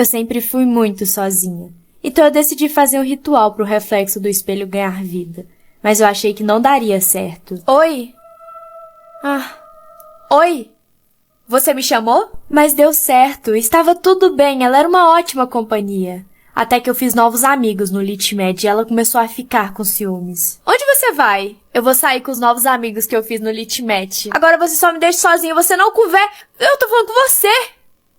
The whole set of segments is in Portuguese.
Eu sempre fui muito sozinha. Então eu decidi fazer um ritual pro reflexo do espelho ganhar vida. Mas eu achei que não daria certo. Oi? Oi? Você me chamou? Mas deu certo. Estava tudo bem. Ela era uma ótima companhia. Até que eu fiz novos amigos no LitMed e ela começou a ficar com ciúmes. Onde você vai? Eu vou sair com os novos amigos que eu fiz no LitMed. Agora você só me deixa sozinha. Você não conversa. Eu tô falando com você.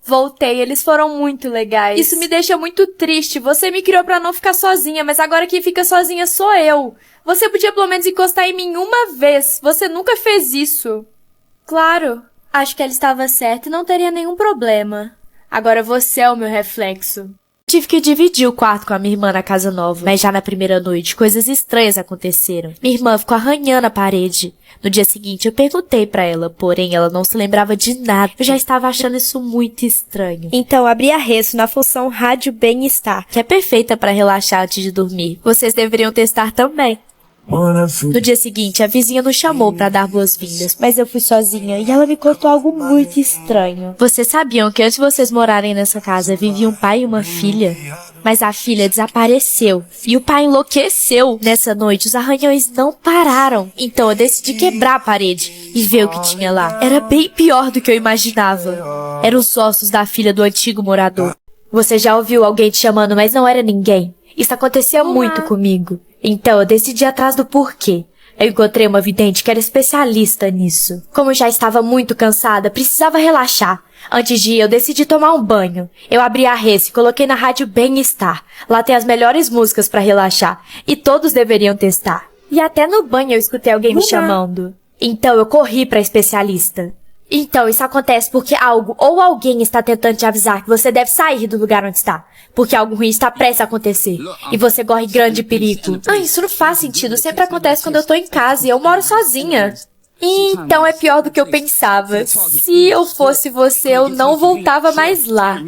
Voltei, eles foram muito legais. Isso me deixa muito triste. Você me criou pra não ficar sozinha, mas agora quem fica sozinha sou eu. Você podia pelo menos encostar em mim uma vez. Você nunca fez isso. Claro. Acho que ela estava certa e não teria nenhum problema. Agora você é o meu reflexo. Tive que dividir o quarto com a minha irmã na casa nova, mas já na primeira noite coisas estranhas aconteceram. Minha irmã ficou arranhando a parede. No dia seguinte eu perguntei pra ela, porém ela não se lembrava de nada. Eu já estava achando isso muito estranho. Então abri a Resso na função Rádio Bem-Estar, que é perfeita pra relaxar antes de dormir. Vocês deveriam testar também. No dia seguinte, a vizinha nos chamou pra dar boas-vindas, mas eu fui sozinha e ela me contou algo muito estranho. Vocês sabiam que antes de vocês morarem nessa casa, vivia um pai e uma filha? Mas a filha desapareceu e o pai enlouqueceu. Nessa noite, os arranhões não pararam. Então eu decidi quebrar a parede e ver o que tinha lá. Era bem pior do que eu imaginava. Eram os ossos da filha do antigo morador. Você já ouviu alguém te chamando, mas não era ninguém. Isso acontecia muito comigo. Então eu decidi ir atrás do porquê. Eu encontrei uma vidente que era especialista nisso. Como eu já estava muito cansada, precisava relaxar. Antes de ir, eu decidi tomar um banho. Eu abri a Resso e coloquei na rádio Bem-Estar. Lá tem as melhores músicas pra relaxar. E todos deveriam testar. E até no banho eu escutei alguém me chamando. Então eu corri pra especialista. Então, isso acontece porque algo ou alguém está tentando te avisar que você deve sair do lugar onde está. Porque algo ruim está prestes a acontecer. E você corre grande perigo. Isso não faz sentido. Sempre acontece quando eu tô em casa e eu moro sozinha. Então é pior do que eu pensava. Se eu fosse você, eu não voltava mais lá.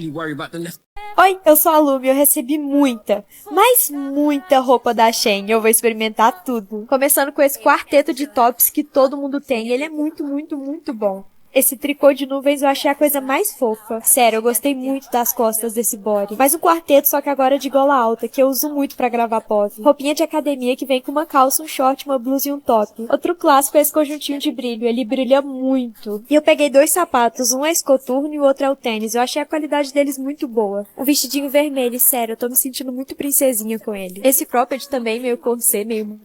Oi, eu sou a Lumi, eu recebi muita, mas muita roupa da Shein. Eu vou experimentar tudo. Começando com esse quarteto de tops que todo mundo tem. Ele é muito, muito, muito bom. Esse tricô de nuvens eu achei a coisa mais fofa. Sério, eu gostei muito das costas desse body. Mas um quarteto, só que agora é de gola alta, que eu uso muito pra gravar pose. Roupinha de academia que vem com uma calça, um short, uma blusa e um top. Outro clássico é esse conjuntinho de brilho, ele brilha muito. E eu peguei 2 sapatos, um é esse coturno e o outro é o tênis. Eu achei a qualidade deles muito boa. Um vestidinho vermelho, sério, eu tô me sentindo muito princesinha com ele. Esse cropped também, meio corset, meio...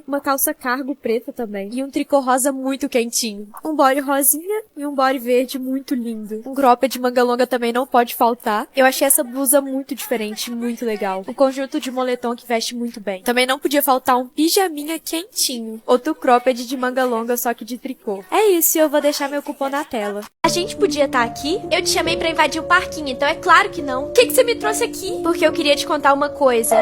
uma calça cargo preta também. E um tricô rosa muito quentinho. Um body rosinha e um body verde muito lindo. Um cropped de manga longa também não pode faltar. Eu achei essa blusa muito diferente, muito legal. Um conjunto de moletom que veste muito bem. Também não podia faltar um pijaminha quentinho. Outro cropped de manga longa, só que de tricô. É isso, eu vou deixar meu cupom na tela. A gente podia estar aqui? Eu te chamei pra invadir o parquinho, então é claro que não. O que você me trouxe aqui? Porque eu queria te contar uma coisa.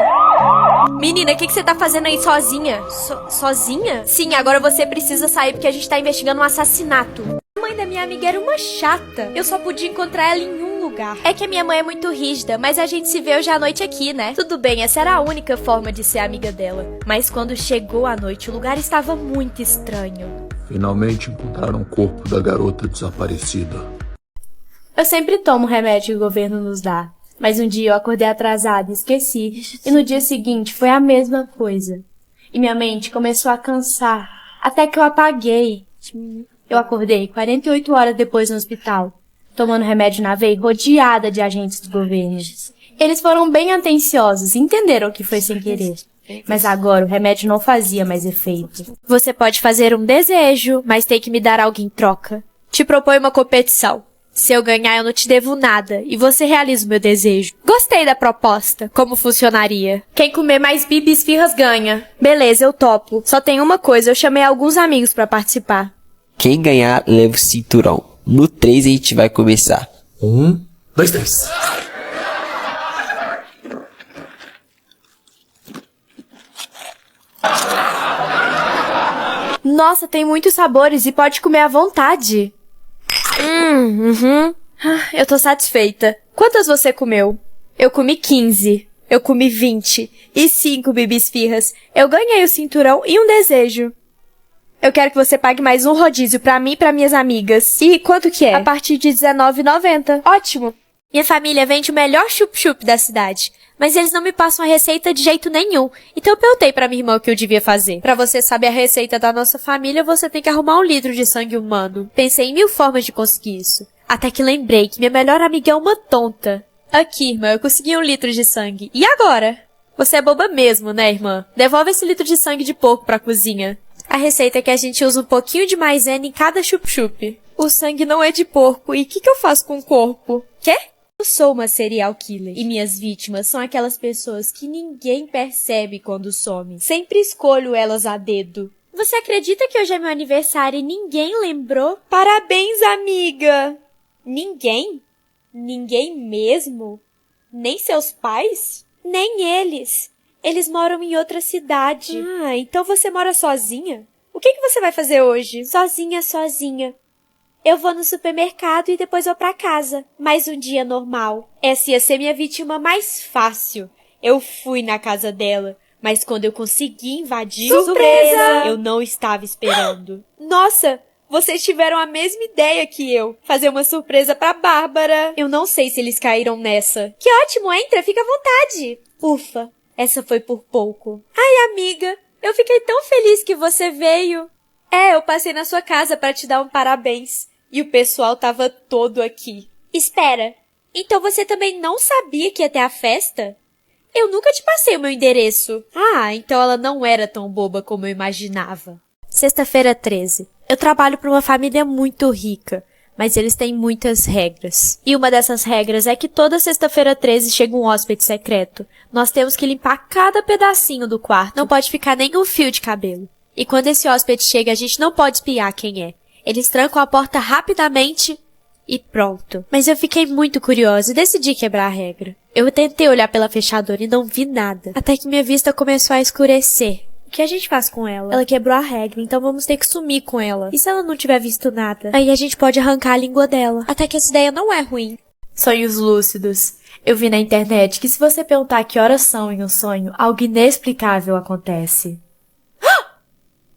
Menina, o que você tá fazendo aí sozinha? Sozinha? Sim, agora você precisa sair porque a gente tá investigando um assassinato. A mãe da minha amiga era uma chata. Eu só podia encontrar ela em um lugar. É que a minha mãe é muito rígida, mas a gente se vê hoje à noite aqui, né? Tudo bem, essa era a única forma de ser amiga dela. Mas quando chegou a noite, o lugar estava muito estranho. Finalmente encontraram o corpo da garota desaparecida. Eu sempre tomo o remédio que o governo nos dá. Mas um dia eu acordei atrasada e esqueci. E no dia seguinte foi a mesma coisa. E minha mente começou a cansar, até que eu apaguei. Eu acordei 48 horas depois no hospital, tomando remédio na veia, rodeada de agentes do governo. Eles foram bem atenciosos e entenderam que foi sem querer. Mas agora o remédio não fazia mais efeito. Você pode fazer um desejo, mas tem que me dar algo em troca. Te proponho uma competição. Se eu ganhar, eu não te devo nada, e você realiza o meu desejo. Gostei da proposta. Como funcionaria? Quem comer mais bibi esfirras ganha. Beleza, eu topo. Só tem uma coisa, eu chamei alguns amigos pra participar. Quem ganhar, leva o cinturão. No 3 a gente vai começar. 1, 2, 3. Nossa, tem muitos sabores e pode comer à vontade. Eu tô satisfeita. Quantas você comeu? Eu comi 15. Eu comi 20. E 5 bibi esfirras. Eu ganhei o cinturão e um desejo. Eu quero que você pague mais um rodízio pra mim e pra minhas amigas. E quanto que é? A partir de R$19,90. Ótimo. Minha família vende o melhor chup-chup da cidade, mas eles não me passam a receita de jeito nenhum. Então eu perguntei pra minha irmã o que eu devia fazer. Pra você saber a receita da nossa família, você tem que arrumar 1 litro de sangue humano. Pensei em 1000 formas de conseguir isso. Até que lembrei que minha melhor amiga é uma tonta. Aqui, irmã, eu consegui 1 litro de sangue. E agora? Você é boba mesmo, né, irmã? Devolve esse litro de sangue de porco pra cozinha. A receita é que a gente usa um pouquinho de maisena em cada chup-chup. O sangue não é de porco, e o que eu faço com o corpo? Quê? Eu sou uma serial killer, e minhas vítimas são aquelas pessoas que ninguém percebe quando somem. Sempre escolho elas a dedo. Você acredita que hoje é meu aniversário e ninguém lembrou? Parabéns, amiga! Ninguém? Ninguém mesmo? Nem seus pais? Nem eles. Eles moram em outra cidade. Ah, então você mora sozinha? O que você vai fazer hoje? Sozinha. Eu vou no supermercado e depois vou pra casa. Mais um dia normal. Essa ia ser minha vítima mais fácil. Eu fui na casa dela, mas quando eu consegui invadir... Surpresa! Eu não estava esperando. Nossa, vocês tiveram a mesma ideia que eu. Fazer uma surpresa pra Bárbara. Eu não sei se eles caíram nessa. Que ótimo, entra, fica à vontade. Ufa, essa foi por pouco. Ai, amiga, eu fiquei tão feliz que você veio. Eu passei na sua casa pra te dar um parabéns. E o pessoal tava todo aqui. Espera, então você também não sabia que ia ter a festa? Eu nunca te passei o meu endereço. Ah, então ela não era tão boba como eu imaginava. Sexta-feira 13. Eu trabalho para uma família muito rica, mas eles têm muitas regras. E uma dessas regras é que toda sexta-feira 13 chega um hóspede secreto. Nós temos que limpar cada pedacinho do quarto. Não pode ficar nem um fio de cabelo. E quando esse hóspede chega, a gente não pode espiar quem é. Eles trancam a porta rapidamente e pronto. Mas eu fiquei muito curiosa e decidi quebrar a regra. Eu tentei olhar pela fechadura e não vi nada. Até que minha vista começou a escurecer. O que a gente faz com ela? Ela quebrou a regra, então vamos ter que sumir com ela. E se ela não tiver visto nada? Aí a gente pode arrancar a língua dela. Até que essa ideia não é ruim. Sonhos lúcidos. Eu vi na internet que se você perguntar que horas são em um sonho, algo inexplicável acontece.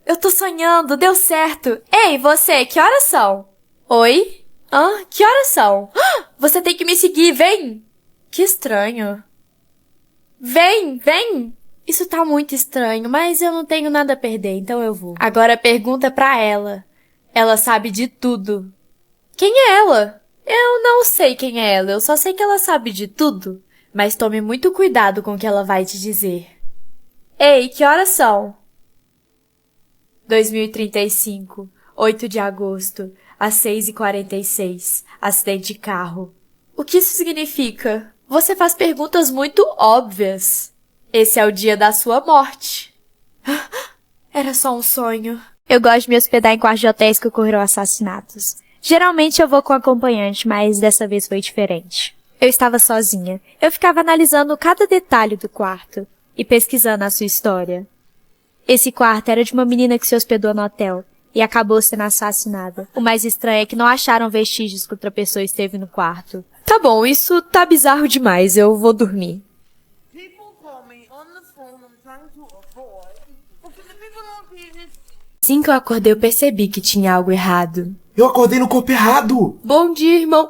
Eu tô sonhando, deu certo. Ei, você, que horas são? Oi? Que horas são? Você tem que me seguir, vem! Que estranho. Vem! Isso tá muito estranho, mas eu não tenho nada a perder, então eu vou. Agora pergunta pra ela. Ela sabe de tudo. Quem é ela? Eu não sei quem é ela, eu só sei que ela sabe de tudo. Mas tome muito cuidado com o que ela vai te dizer. Ei, que horas são? 2035, 8 de agosto, às 6h46, acidente de carro. O que isso significa? Você faz perguntas muito óbvias. Esse é o dia da sua morte. Era só um sonho. Eu gosto de me hospedar em quartos de hotéis que ocorreram assassinatos. Geralmente eu vou com acompanhante, mas dessa vez foi diferente. Eu estava sozinha. Eu ficava analisando cada detalhe do quarto e pesquisando a sua história. Esse quarto era de uma menina que se hospedou no hotel e acabou sendo assassinada. O mais estranho é que não acharam vestígios que outra pessoa esteve no quarto. Tá bom, isso tá bizarro demais, eu vou dormir. Assim que eu acordei, eu percebi que tinha algo errado. Eu acordei no corpo errado! Bom dia, irmão.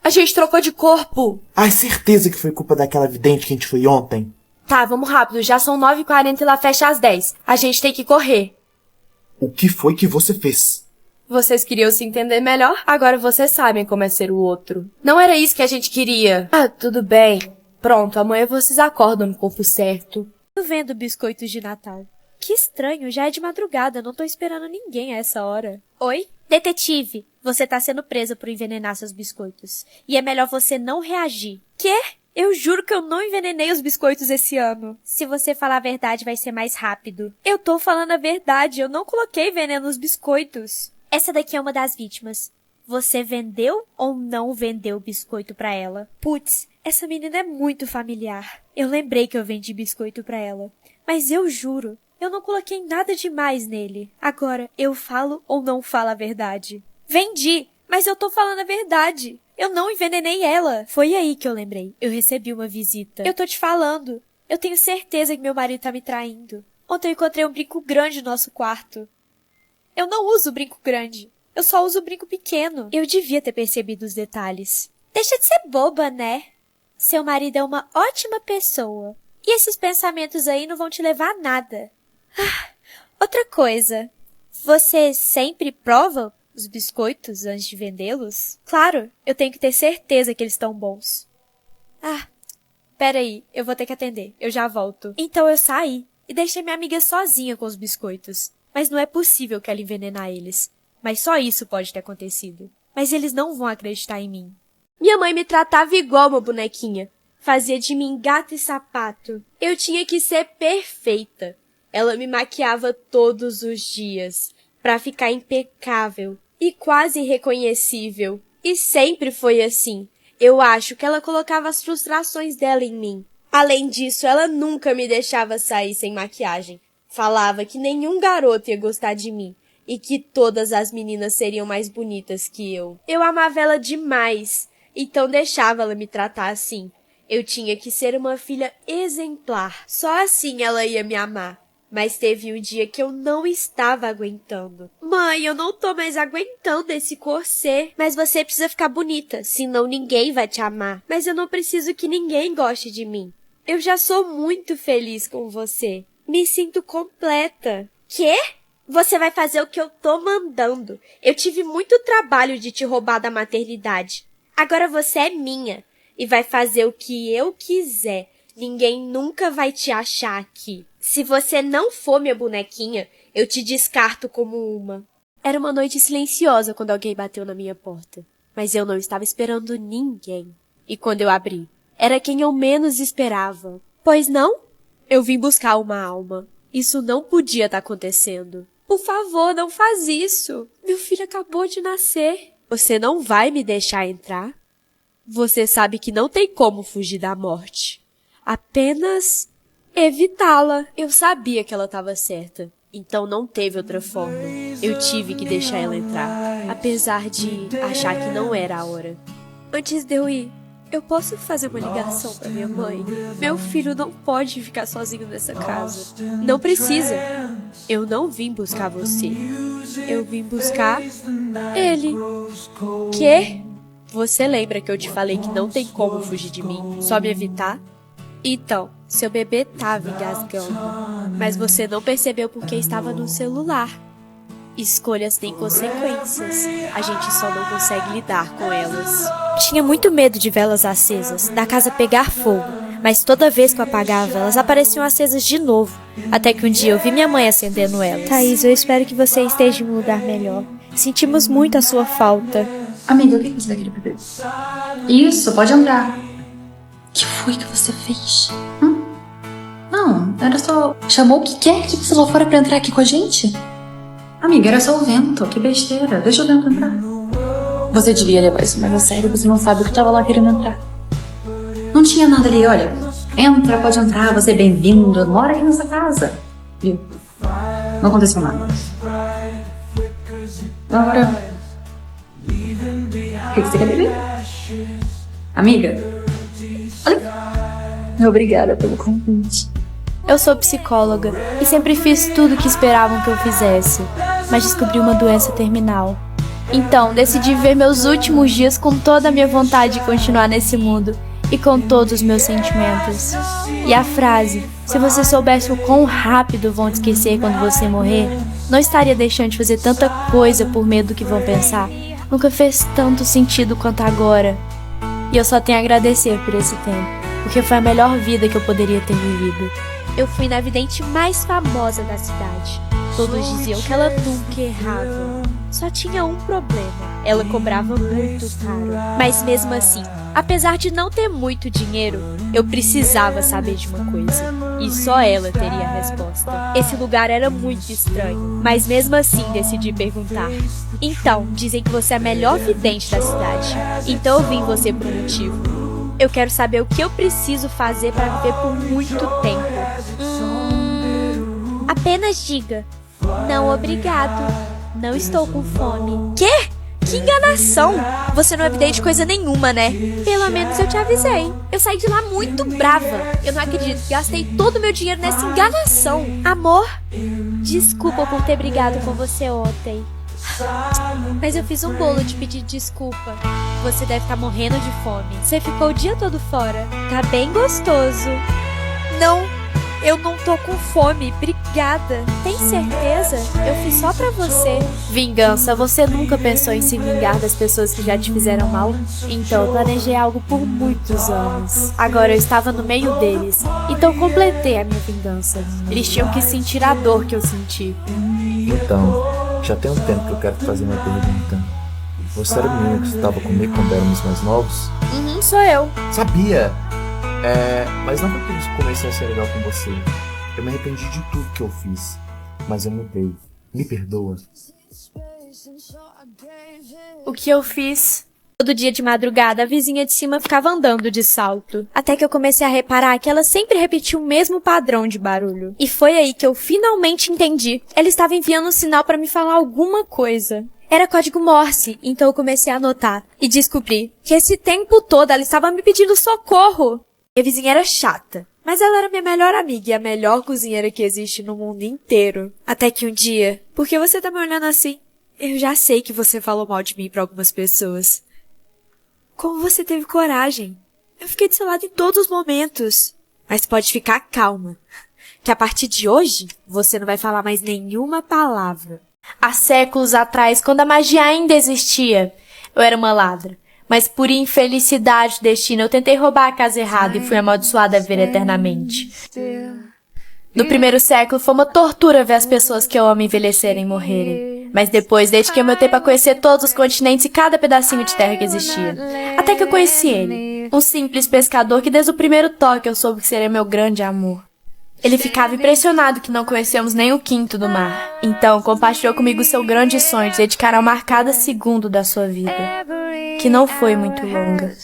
A gente trocou de corpo. Ai, certeza que foi culpa daquela vidente que a gente foi ontem. Tá, vamos rápido, já são 9h40 e lá fecha às 10. A gente tem que correr. O que foi que você fez? Vocês queriam se entender melhor? Agora vocês sabem como é ser o outro. Não era isso que a gente queria. Tudo bem. Pronto, amanhã vocês acordam no corpo certo. Tô vendo biscoitos de Natal. Que estranho, já é de madrugada, não tô esperando ninguém a essa hora. Oi? Detetive, você tá sendo presa por envenenar seus biscoitos. E é melhor você não reagir. Quê? Eu juro que eu não envenenei os biscoitos esse ano. Se você falar a verdade, vai ser mais rápido. Eu tô falando a verdade, eu não coloquei veneno nos biscoitos. Essa daqui é uma das vítimas. Você vendeu ou não vendeu o biscoito pra ela? Putz, essa menina é muito familiar. Eu lembrei que eu vendi biscoito pra ela. Mas eu juro, eu não coloquei nada demais nele. Agora, eu falo ou não falo a verdade? Vendi, mas eu tô falando a verdade. Eu não envenenei ela. Foi aí que eu lembrei. Eu recebi uma visita. Eu tô te falando. Eu tenho certeza que meu marido tá me traindo. Ontem eu encontrei um brinco grande no nosso quarto. Eu não uso brinco grande. Eu só uso brinco pequeno. Eu devia ter percebido os detalhes. Deixa de ser boba, né? Seu marido é uma ótima pessoa. E esses pensamentos aí não vão te levar a nada. Outra coisa. Você sempre prova os biscoitos antes de vendê-los? Claro, eu tenho que ter certeza que eles estão bons. Peraí, eu vou ter que atender. Eu já volto. Então eu saí e deixei minha amiga sozinha com os biscoitos. Mas não é possível que ela envenenar eles. Mas só isso pode ter acontecido. Mas eles não vão acreditar em mim. Minha mãe me tratava igual uma bonequinha. Fazia de mim gato e sapato. Eu tinha que ser perfeita. Ela me maquiava todos os dias, pra ficar impecável e quase irreconhecível. E sempre foi assim. Eu acho que ela colocava as frustrações dela em mim. Além disso, ela nunca me deixava sair sem maquiagem. Falava que nenhum garoto ia gostar de mim e que todas as meninas seriam mais bonitas que eu. Eu amava ela demais, então deixava ela me tratar assim. Eu tinha que ser uma filha exemplar. Só assim ela ia me amar. Mas teve um dia que eu não estava aguentando. Mãe, eu não tô mais aguentando esse corset. Mas você precisa ficar bonita, senão ninguém vai te amar. Mas eu não preciso que ninguém goste de mim. Eu já sou muito feliz com você. Me sinto completa. Quê? Você vai fazer o que eu tô mandando. Eu tive muito trabalho de te roubar da maternidade. Agora você é minha. E vai fazer o que eu quiser. Ninguém nunca vai te achar aqui. Se você não for minha bonequinha, eu te descarto como uma. Era uma noite silenciosa quando alguém bateu na minha porta. Mas eu não estava esperando ninguém. E quando eu abri, era quem eu menos esperava. Pois não? Eu vim buscar uma alma. Isso não podia estar acontecendo. Por favor, não faz isso. Meu filho acabou de nascer. Você não vai me deixar entrar? Você sabe que não tem como fugir da morte. Apenas evitá-la. Eu sabia que ela estava certa. Então não teve outra forma. Eu tive que deixar ela entrar. Apesar de achar que não era a hora. Antes de eu ir, eu posso fazer uma ligação para minha mãe? Meu filho não pode ficar sozinho nessa casa. Não precisa. Eu não vim buscar você. Eu vim buscar ele. Quê? Você lembra que eu te falei que não tem como fugir de mim, só me evitar? Então, seu bebê tava engasgando, mas você não percebeu porque estava no celular. Escolhas têm consequências, a gente só não consegue lidar com elas. Tinha muito medo de velas acesas, da casa pegar fogo, mas toda vez que eu apagava, elas apareciam acesas de novo, até que um dia eu vi minha mãe acendendo elas. Thaís, eu espero que você esteja em um lugar melhor. Sentimos muito a sua falta. Amiga, o que você vai querer beber? Isso, pode entrar. O que foi que você fez? Não, era só... Chamou o que quer que você lá fora pra entrar aqui com a gente? Amiga, era só o vento, que besteira. Deixa o vento entrar. Você devia levar isso mais a sério, você não sabe o que tava lá querendo entrar. Não tinha nada ali, olha. Entra, pode entrar, você é bem-vindo. Mora aqui nessa casa. Viu? Não aconteceu nada. Agora... O que você quer beber? Amiga? Olha. Obrigada pelo convite. Eu sou psicóloga e sempre fiz tudo o que esperavam que eu fizesse, mas descobri uma doença terminal. Então, decidi viver meus últimos dias com toda a minha vontade de continuar nesse mundo e com todos os meus sentimentos. E a frase, se você soubesse o quão rápido vão te esquecer quando você morrer, não estaria deixando de fazer tanta coisa por medo do que vão pensar. Nunca fez tanto sentido quanto agora. E eu só tenho a agradecer por esse tempo, porque foi a melhor vida que eu poderia ter vivido. Eu fui na vidente mais famosa da cidade. Todos diziam que ela nunca errava. Só tinha um problema. Ela cobrava muito caro. Mas mesmo assim, apesar de não ter muito dinheiro, eu precisava saber de uma coisa. E só ela teria a resposta. Esse lugar era muito estranho, mas mesmo assim decidi perguntar. Então, dizem que você é a melhor vidente da cidade. Então eu vim você por um motivo. Eu quero saber o que eu preciso fazer para viver por muito tempo. Apenas diga. Não, obrigado. Não estou com fome. Quê? Que enganação! Você não é vidente de coisa nenhuma, né? Pelo menos eu te avisei. Eu saí de lá muito brava. Eu não acredito que gastei todo o meu dinheiro nessa enganação. Amor, desculpa por ter brigado com você ontem. Mas eu fiz um bolo de pedir desculpa. Você deve estar morrendo de fome. Você ficou o dia todo fora. Tá bem gostoso. Não, eu não tô com fome. Obrigada. Tem certeza? Eu fiz só pra você. Vingança, você nunca pensou em se vingar das pessoas que já te fizeram mal? Então eu planejei algo por muitos anos. Agora eu estava no meio deles. Então completei a minha vingança. Eles tinham que sentir a dor que eu senti. Então, já tem um tempo que eu quero te fazer uma pergunta. Você era o menino que estava comigo quando éramos mais novos? Sou eu. Sabia! Mas não porque eu comecei a ser legal com você. Eu me arrependi de tudo que eu fiz. Mas eu mudei. Me perdoa. O que eu fiz? Todo dia de madrugada, a vizinha de cima ficava andando de salto. Até que eu comecei a reparar que ela sempre repetia o mesmo padrão de barulho. E foi aí que eu finalmente entendi. Ela estava enviando um sinal para me falar alguma coisa. Era código Morse, então eu comecei a anotar. E descobri que esse tempo todo ela estava me pedindo socorro. Minha vizinha era chata, mas ela era minha melhor amiga e a melhor cozinheira que existe no mundo inteiro. Até que um dia, por que você tá me olhando assim? Eu já sei que você falou mal de mim pra algumas pessoas. Como você teve coragem? Eu fiquei do seu lado em todos os momentos. Mas pode ficar calma, que a partir de hoje, você não vai falar mais nenhuma palavra. Há séculos atrás, quando a magia ainda existia, eu era uma ladra. Mas por infelicidade do destino, eu tentei roubar a casa errada e fui amaldiçoada a viver eternamente. No primeiro século, foi uma tortura ver as pessoas que eu amo envelhecerem e morrerem. Mas depois, dediquei meu tempo a conhecer todos os continentes e cada pedacinho de terra que existia. Até que eu conheci ele. Um simples pescador que desde o primeiro toque eu soube que seria meu grande amor. Ele ficava impressionado que não conhecemos nem o quinto do mar. Então, compartilhou comigo seu grande sonho de dedicar ao mar cada segundo da sua vida, que não foi muito longa.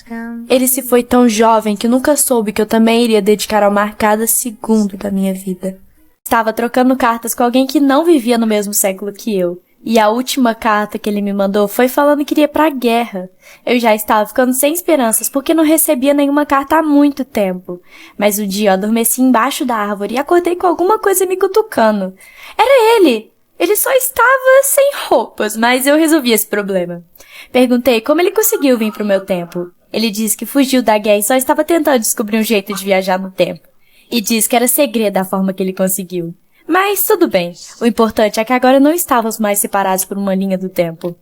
Ele se foi tão jovem que nunca soube que eu também iria dedicar ao mar cada segundo da minha vida. Estava trocando cartas com alguém que não vivia no mesmo século que eu. E a última carta que ele me mandou foi falando que iria pra guerra. Eu já estava ficando sem esperanças porque não recebia nenhuma carta há muito tempo. Mas um dia eu adormeci embaixo da árvore e acordei com alguma coisa me cutucando. Era ele! Ele só estava sem roupas, mas eu resolvi esse problema. Perguntei como ele conseguiu vir pro meu tempo. Ele disse que fugiu da guerra e só estava tentando descobrir um jeito de viajar no tempo. E disse que era segredo a forma que ele conseguiu. Mas tudo bem. O importante é que agora não estávamos mais separados por uma linha do tempo.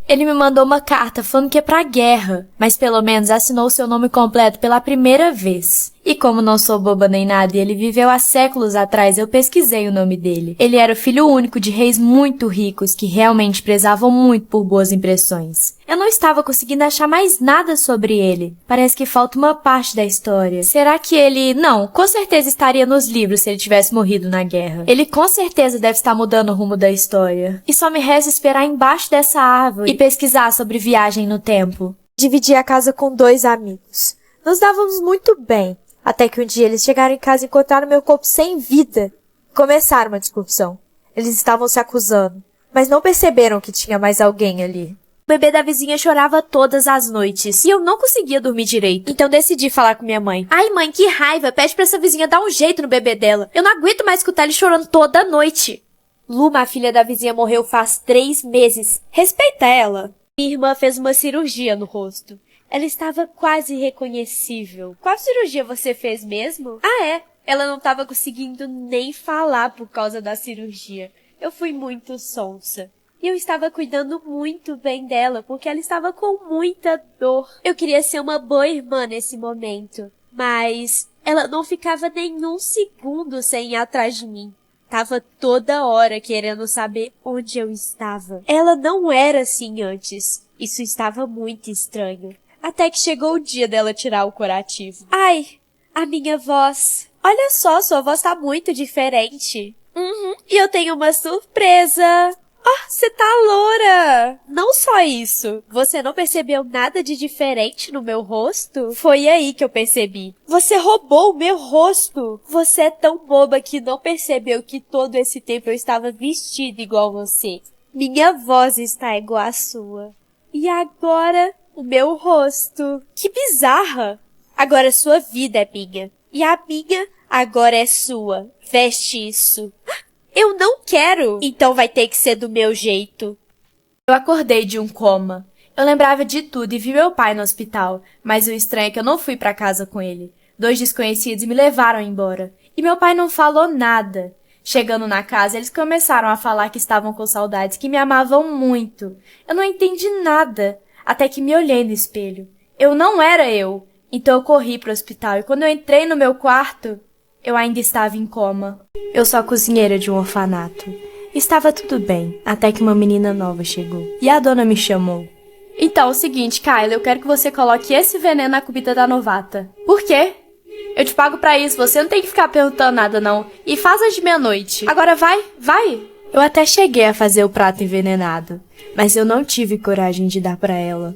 Ele me mandou uma carta falando que é pra guerra, mas pelo menos assinou seu nome completo pela primeira vez. E como não sou boba nem nada e ele viveu há séculos atrás, eu pesquisei o nome dele. Ele era o filho único de reis muito ricos que realmente prezavam muito por boas impressões. Eu não estava conseguindo achar mais nada sobre ele. Parece que falta uma parte da história. Será que ele... Não, com certeza estaria nos livros se ele tivesse morrido na guerra. Ele com certeza deve estar mudando o rumo da história. E só me resta esperar embaixo dessa árvore e pesquisar sobre viagem no tempo. Dividi a casa com 2 amigos. Nos dávamos muito bem. Até que um dia eles chegaram em casa e encontraram meu corpo sem vida. Começaram uma discussão. Eles estavam se acusando, mas não perceberam que tinha mais alguém ali. O bebê da vizinha chorava todas as noites e eu não conseguia dormir direito. Então decidi falar com minha mãe. Ai mãe, que raiva, pede pra essa vizinha dar um jeito no bebê dela. Eu não aguento mais escutar ele chorando toda noite. Luma, a filha da vizinha, morreu faz 3 meses. Respeita ela. Minha irmã fez uma cirurgia no rosto. Ela estava quase irreconhecível. Qual cirurgia você fez mesmo? Ah, é. Ela não estava conseguindo nem falar por causa da cirurgia. Eu fui muito sonsa. E eu estava cuidando muito bem dela, porque ela estava com muita dor. Eu queria ser uma boa irmã nesse momento. Mas ela não ficava nenhum segundo sem ir atrás de mim. Tava toda hora querendo saber onde eu estava. Ela não era assim antes. Isso estava muito estranho. Até que chegou o dia dela tirar o curativo. Ai, a minha voz. Olha só, sua voz tá muito diferente. E eu tenho uma surpresa. Oh, você tá loura. Não só isso. Você não percebeu nada de diferente no meu rosto? Foi aí que eu percebi. Você roubou o meu rosto. Você é tão boba que não percebeu que todo esse tempo eu estava vestida igual você. Minha voz está igual à sua. E agora... o meu rosto. Que bizarra! Agora sua vida é minha. E a minha agora é sua. Veste isso. Eu não quero! Então vai ter que ser do meu jeito. Eu acordei de um coma. Eu lembrava de tudo e vi meu pai no hospital, mas o estranho é que eu não fui pra casa com ele. 2 desconhecidos me levaram embora. E meu pai não falou nada. Chegando na casa, eles começaram a falar que estavam com saudades, que me amavam muito. Eu não entendi nada, até que me olhei no espelho. Eu não era eu. Então eu corri pro hospital e quando eu entrei no meu quarto, eu ainda estava em coma. Eu sou a cozinheira de um orfanato. Estava tudo bem, até que uma menina nova chegou. E a dona me chamou. Então, é o seguinte, Kyla, eu quero que você coloque esse veneno na comida da novata. Por quê? Eu te pago pra isso, você não tem que ficar perguntando nada, não. E faz as de meia-noite. Agora vai. Eu até cheguei a fazer o prato envenenado, mas eu não tive coragem de dar pra ela.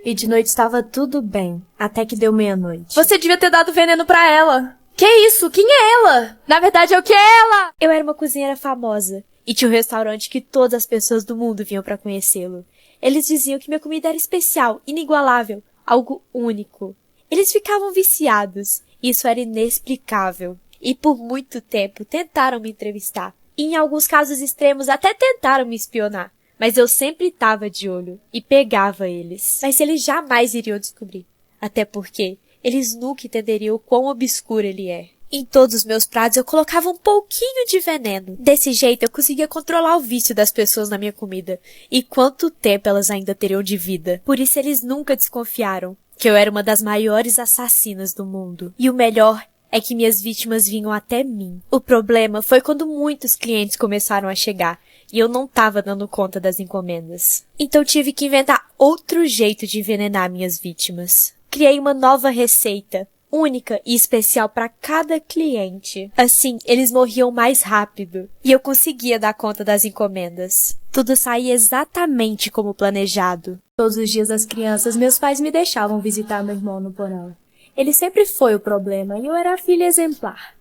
E de noite estava tudo bem, até que deu meia-noite. Você devia ter dado veneno pra ela. Que isso? Quem é ela? Na verdade, o que é ela? Eu era uma cozinheira famosa, e tinha um restaurante que todas as pessoas do mundo vinham pra conhecê-lo. Eles diziam que minha comida era especial, inigualável, algo único. Eles ficavam viciados. Isso era inexplicável. E por muito tempo tentaram me entrevistar. E em alguns casos extremos até tentaram me espionar. Mas eu sempre estava de olho e pegava eles. Mas eles jamais iriam descobrir. Até porque eles nunca entenderiam o quão obscuro ele é. Em todos os meus pratos eu colocava um pouquinho de veneno. Desse jeito eu conseguia controlar o vício das pessoas na minha comida. E quanto tempo elas ainda teriam de vida. Por isso eles nunca desconfiaram que eu era uma das maiores assassinas do mundo. E o melhor é que minhas vítimas vinham até mim. O problema foi quando muitos clientes começaram a chegar e eu não estava dando conta das encomendas. Então tive que inventar outro jeito de envenenar minhas vítimas. Criei uma nova receita, única e especial para cada cliente. Assim, eles morriam mais rápido e eu conseguia dar conta das encomendas. Tudo saía exatamente como planejado. Todos os dias as crianças, meus pais me deixavam visitar meu irmão no porão. Ele sempre foi o problema e eu era a filha exemplar.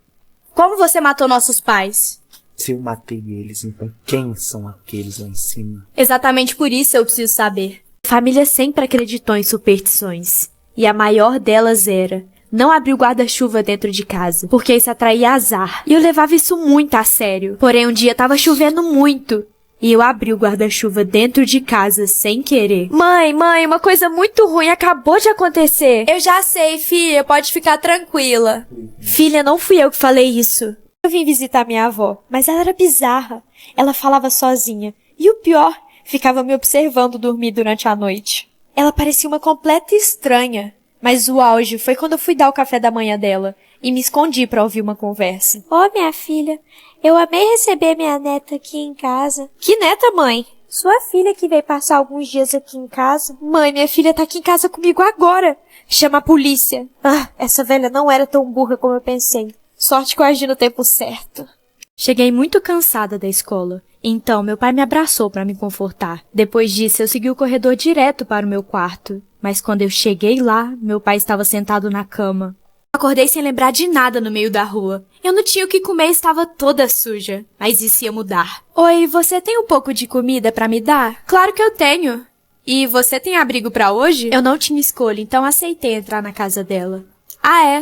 Como você matou nossos pais? Se eu matei eles, então quem são aqueles lá em cima? Exatamente por isso eu preciso saber. A família sempre acreditou em superstições. E a maior delas era não abrir o guarda-chuva dentro de casa, porque isso atraía azar. E eu levava isso muito a sério. Porém, um dia tava chovendo muito. E eu abri o guarda-chuva dentro de casa sem querer. Mãe, uma coisa muito ruim acabou de acontecer. Eu já sei, filha, pode ficar tranquila. Filha, não fui eu que falei isso. Eu vim visitar minha avó, mas ela era bizarra. Ela falava sozinha. E o pior, ficava me observando dormir durante a noite. Ela parecia uma completa estranha. Mas o auge foi quando eu fui dar o café da manhã dela e me escondi pra ouvir uma conversa. Minha filha, eu amei receber minha neta aqui em casa. Que neta, mãe? Sua filha que veio passar alguns dias aqui em casa. Mãe, minha filha tá aqui em casa comigo agora. Chama a polícia. Essa velha não era tão burra como eu pensei. Sorte que eu agi no tempo certo. Cheguei muito cansada da escola. Então, meu pai me abraçou para me confortar. Depois disso, eu segui o corredor direto para o meu quarto. Mas quando eu cheguei lá, meu pai estava sentado na cama. Acordei sem lembrar de nada no meio da rua. Eu não tinha o que comer e estava toda suja. Mas isso ia mudar. Oi, você tem um pouco de comida para me dar? Claro que eu tenho. E você tem abrigo para hoje? Eu não tinha escolha, então aceitei entrar na casa dela.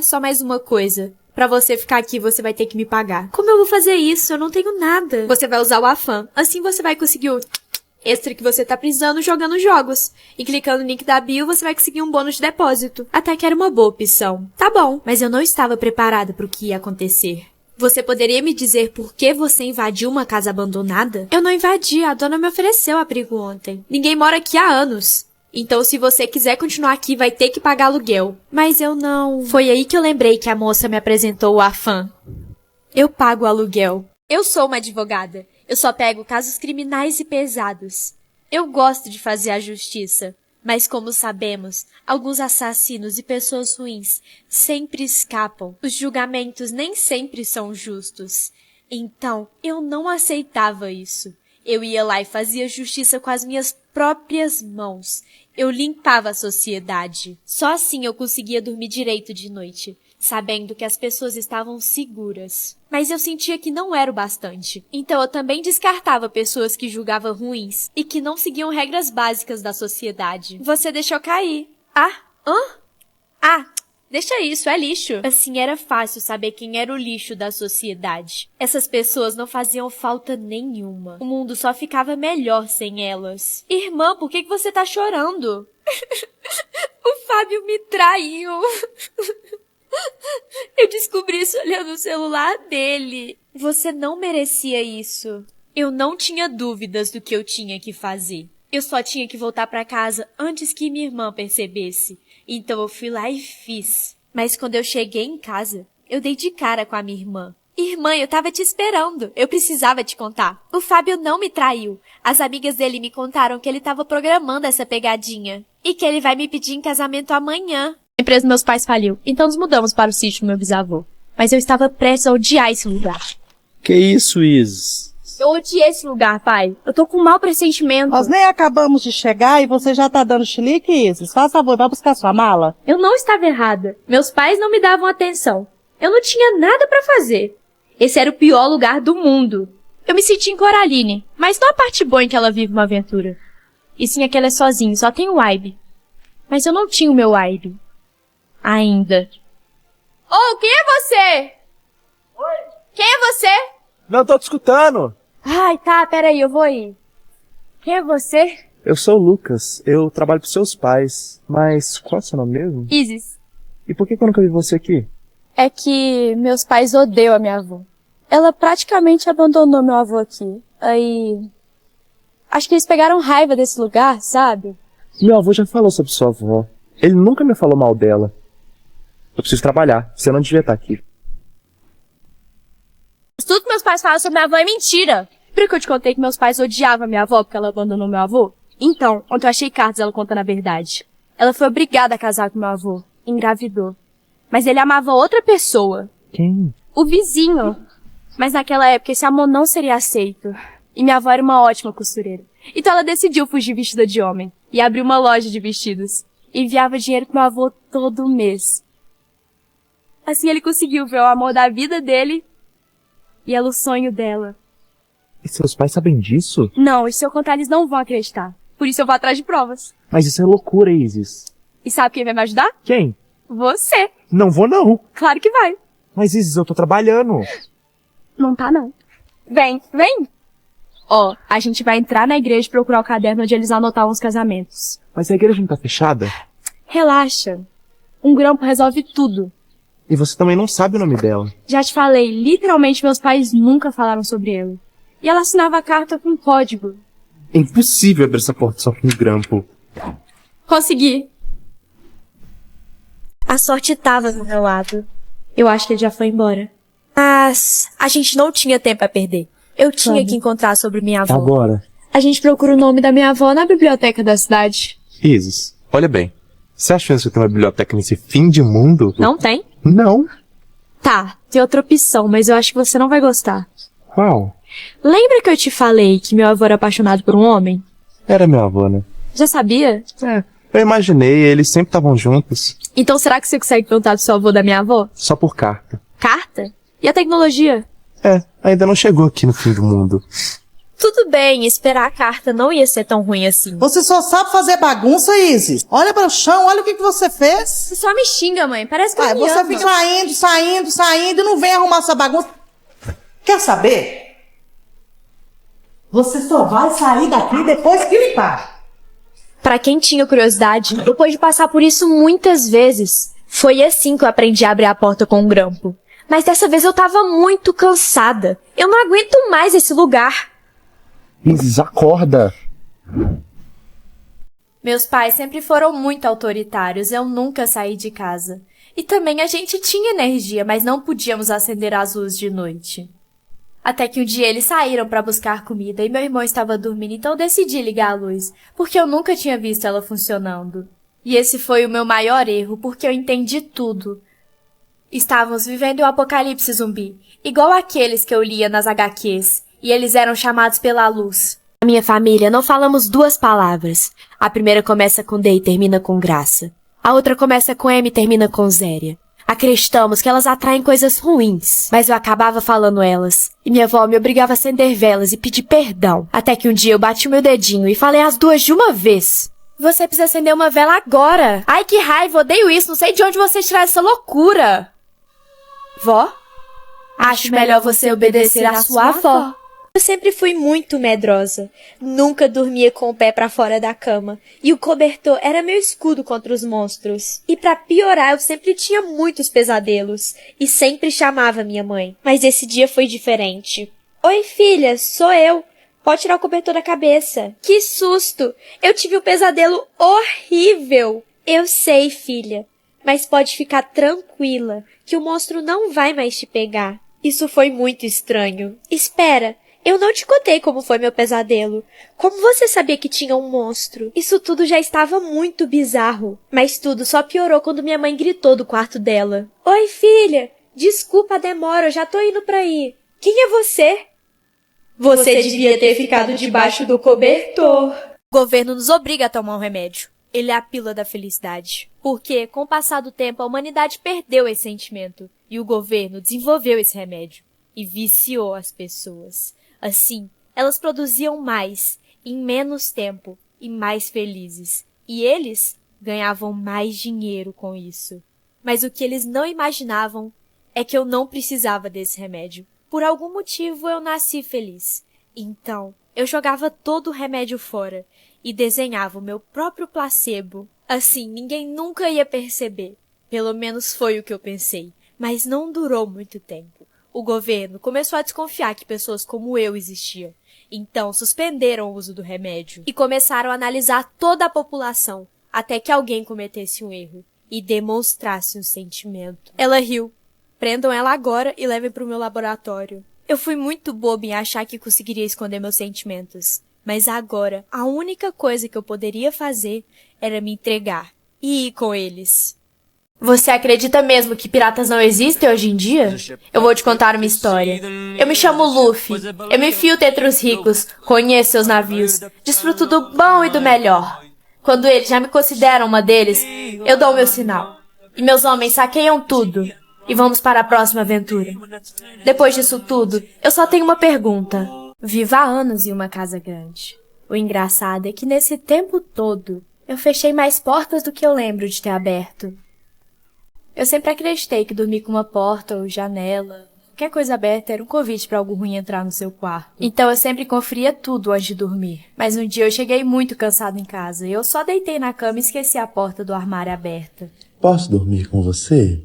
Só mais uma coisa. Pra você ficar aqui, você vai ter que me pagar. Como eu vou fazer isso? Eu não tenho nada. Você vai usar o Afan. Assim você vai conseguir o extra que você tá precisando jogando jogos. E clicando no link da bio, você vai conseguir um bônus de depósito. Até que era uma boa opção. Tá bom, mas eu não estava preparada pro que ia acontecer. Você poderia me dizer por que você invadiu uma casa abandonada? Eu não invadi, a dona me ofereceu abrigo ontem. Ninguém mora aqui há anos. Então, se você quiser continuar aqui, vai ter que pagar aluguel. Mas eu não... Foi aí que eu lembrei que a moça me apresentou o Afan. Eu pago o aluguel. Eu sou uma advogada. Eu só pego casos criminais e pesados. Eu gosto de fazer a justiça. Mas como sabemos, alguns assassinos e pessoas ruins sempre escapam. Os julgamentos nem sempre são justos. Então, eu não aceitava isso. Eu ia lá e fazia justiça com as minhas próprias mãos. Eu limpava a sociedade. Só assim eu conseguia dormir direito de noite, sabendo que as pessoas estavam seguras. Mas eu sentia que não era o bastante. Então eu também descartava pessoas que julgavam ruins e que não seguiam regras básicas da sociedade. Você deixou cair. Deixa isso, é lixo. Assim era fácil saber quem era o lixo da sociedade. Essas pessoas não faziam falta nenhuma. O mundo só ficava melhor sem elas. Irmã, por que você tá chorando? O Fábio me traiu. Eu descobri isso olhando o celular dele. Você não merecia isso. Eu não tinha dúvidas do que eu tinha que fazer. Eu só tinha que voltar pra casa antes que minha irmã percebesse. Então eu fui lá e fiz. Mas quando eu cheguei em casa, eu dei de cara com a minha irmã. Irmã, eu tava te esperando. Eu precisava te contar. O Fábio não me traiu. As amigas dele me contaram que ele tava programando essa pegadinha. E que ele vai me pedir em casamento amanhã. A empresa dos meus pais faliu, então nos mudamos para o sítio do meu bisavô. Mas eu estava prestes a odiar esse lugar. Que isso, Isis? Eu odiei esse lugar, pai. Eu tô com um mau pressentimento. Nós nem acabamos de chegar e você já tá dando chilique, Isis. Faz favor, vai buscar sua mala. Eu não estava errada. Meus pais não me davam atenção. Eu não tinha nada pra fazer. Esse era o pior lugar do mundo. Eu me senti em Coraline, mas não a parte boa em que ela vive uma aventura. E sim, que ela é sozinha, só tem o Ibe. Mas eu não tinha o meu Ibe. Ainda. Oh, quem é você? Oi? Quem é você? Não, tô te escutando. Ai, tá, peraí, eu vou ir. Quem é você? Eu sou o Lucas, eu trabalho pros seus pais. Mas qual é o seu nome mesmo? Isis. E por que eu nunca vi você aqui? É que meus pais odeiam a minha avó. Ela praticamente abandonou meu avô aqui. Aí... acho que eles pegaram raiva desse lugar, sabe? Meu avô já falou sobre sua avó. Ele nunca me falou mal dela. Eu preciso trabalhar, você não devia estar aqui. Tudo que meus pais falam sobre minha avó é mentira. Por que eu te contei que meus pais odiavam minha avó porque ela abandonou meu avô? Então, ontem eu achei cartas ela contando a verdade. Ela foi obrigada a casar com meu avô. Engravidou. Mas ele amava outra pessoa. Quem? O vizinho. Mas naquela época esse amor não seria aceito. E minha avó era uma ótima costureira. Então ela decidiu fugir vestida de homem. E abriu uma loja de vestidos. E enviava dinheiro pro meu avô todo mês. Assim ele conseguiu ver o amor da vida dele e ela o sonho dela. E seus pais sabem disso? Não, e se eu contar eles não vão acreditar. Por isso eu vou atrás de provas. Mas isso é loucura, Isis. E sabe quem vai me ajudar? Quem? Você. Não vou não. Claro que vai. Mas Isis, eu tô trabalhando. Não tá não. Vem, vem. Ó, a gente vai entrar na igreja e procurar o caderno onde eles anotavam os casamentos. Mas a igreja não tá fechada? Relaxa. Um grampo resolve tudo. E você também não sabe o nome dela. Já te falei, literalmente meus pais nunca falaram sobre ela. E ela assinava a carta com código. É impossível abrir essa porta só com um grampo. Consegui. A sorte tava do meu lado. Eu acho que ele já foi embora. Mas a gente não tinha tempo a perder. Eu tinha que encontrar sobre minha avó. Agora. A gente procura o nome da minha avó na biblioteca da cidade. Isis, olha bem. Você acha que você tem uma biblioteca nesse fim de mundo? Não tem? Não. Tá, tem outra opção, mas eu acho que você não vai gostar. Qual? Lembra que eu te falei que meu avô era apaixonado por um homem? Era meu avô, né? Já sabia? É, eu imaginei, eles sempre estavam juntos. Então será que você consegue perguntar do seu avô da minha avó? Só por carta. Carta? E a tecnologia? É, ainda não chegou aqui no fim do mundo. Tudo bem, esperar a carta não ia ser tão ruim assim. Você só sabe fazer bagunça, Isis. Olha para o chão, olha o que você fez. Você só me xinga, mãe. Parece que Ah, eu me você ama. fica saindo e não vem arrumar essa bagunça. Quer saber? Você só vai sair daqui depois que limpar. Pra quem tinha curiosidade, depois de passar por isso muitas vezes, foi assim que eu aprendi a abrir a porta com um grampo. Mas dessa vez eu tava muito cansada. Eu não aguento mais esse lugar. Isis, acorda. Meus pais sempre foram muito autoritários, eu nunca saí de casa. E também a gente tinha energia, mas não podíamos acender as luzes de noite. Até que um dia eles saíram para buscar comida e meu irmão estava dormindo, então eu decidi ligar a luz, porque eu nunca tinha visto ela funcionando. E esse foi o meu maior erro, porque eu entendi tudo. Estávamos vivendo um apocalipse zumbi, igual aqueles que eu lia nas HQs, e eles eram chamados pela luz. Na minha família não falamos duas palavras. A primeira começa com D e termina com graça. A outra começa com M e termina com zéria. Acreditamos que elas atraem coisas ruins, mas eu acabava falando elas. E minha avó me obrigava a acender velas e pedir perdão. Até que um dia eu bati o meu dedinho e falei as duas de uma vez. Você precisa acender uma vela agora. Ai, que raiva, odeio isso. Não sei de onde você tirar essa loucura. Vó? Acho melhor você obedecer à sua avó. Eu sempre fui muito medrosa. Nunca dormia com o pé pra fora da cama. E o cobertor era meu escudo contra os monstros. E pra piorar, eu sempre tinha muitos pesadelos. E sempre chamava minha mãe. Mas esse dia foi diferente. Oi, filha, sou eu. Pode tirar o cobertor da cabeça. Que susto! Eu tive um pesadelo horrível. Eu sei, filha. Mas pode ficar tranquila, que o monstro não vai mais te pegar. Isso foi muito estranho. Espera, eu não te contei como foi meu pesadelo. Como você sabia que tinha um monstro? Isso tudo já estava muito bizarro. Mas tudo só piorou quando minha mãe gritou do quarto dela. Oi, filha! Desculpa a demora, eu já tô indo pra aí. Quem é você? Você devia ter ficado debaixo do cobertor. O governo nos obriga a tomar um remédio. Ele é a pílula da felicidade. Porque, com o passar do tempo, a humanidade perdeu esse sentimento. E o governo desenvolveu esse remédio. E viciou as pessoas. Assim, elas produziam mais, em menos tempo, e mais felizes. E eles ganhavam mais dinheiro com isso. Mas o que eles não imaginavam é que eu não precisava desse remédio. Por algum motivo eu nasci feliz. Então, eu jogava todo o remédio fora e desenhava o meu próprio placebo. Assim, ninguém nunca ia perceber. Pelo menos foi o que eu pensei. Mas não durou muito tempo. O governo começou a desconfiar que pessoas como eu existiam. Então, suspenderam o uso do remédio e começaram a analisar toda a população, até que alguém cometesse um erro e demonstrasse um sentimento. Ela riu. Prendam ela agora e levem para o meu laboratório. Eu fui muito boba em achar que conseguiria esconder meus sentimentos. Mas agora, a única coisa que eu poderia fazer era me entregar e ir com eles. Você acredita mesmo que piratas não existem hoje em dia? Eu vou te contar uma história. Eu me chamo Luffy. Eu me infiltro entre os ricos, conheço seus navios, desfruto do bom e do melhor. Quando eles já me consideram uma deles, eu dou o meu sinal. E meus homens saqueiam tudo. E vamos para a próxima aventura. Depois disso tudo, eu só tenho uma pergunta. Vivo há anos em uma casa grande. O engraçado é que nesse tempo todo, eu fechei mais portas do que eu lembro de ter aberto. Eu sempre acreditei que dormir com uma porta ou janela, qualquer coisa aberta, era um convite para algo ruim entrar no seu quarto. Então eu sempre conferia tudo antes de dormir. Mas um dia eu cheguei muito cansado em casa e eu só deitei na cama e esqueci a porta do armário aberta. Posso dormir com você?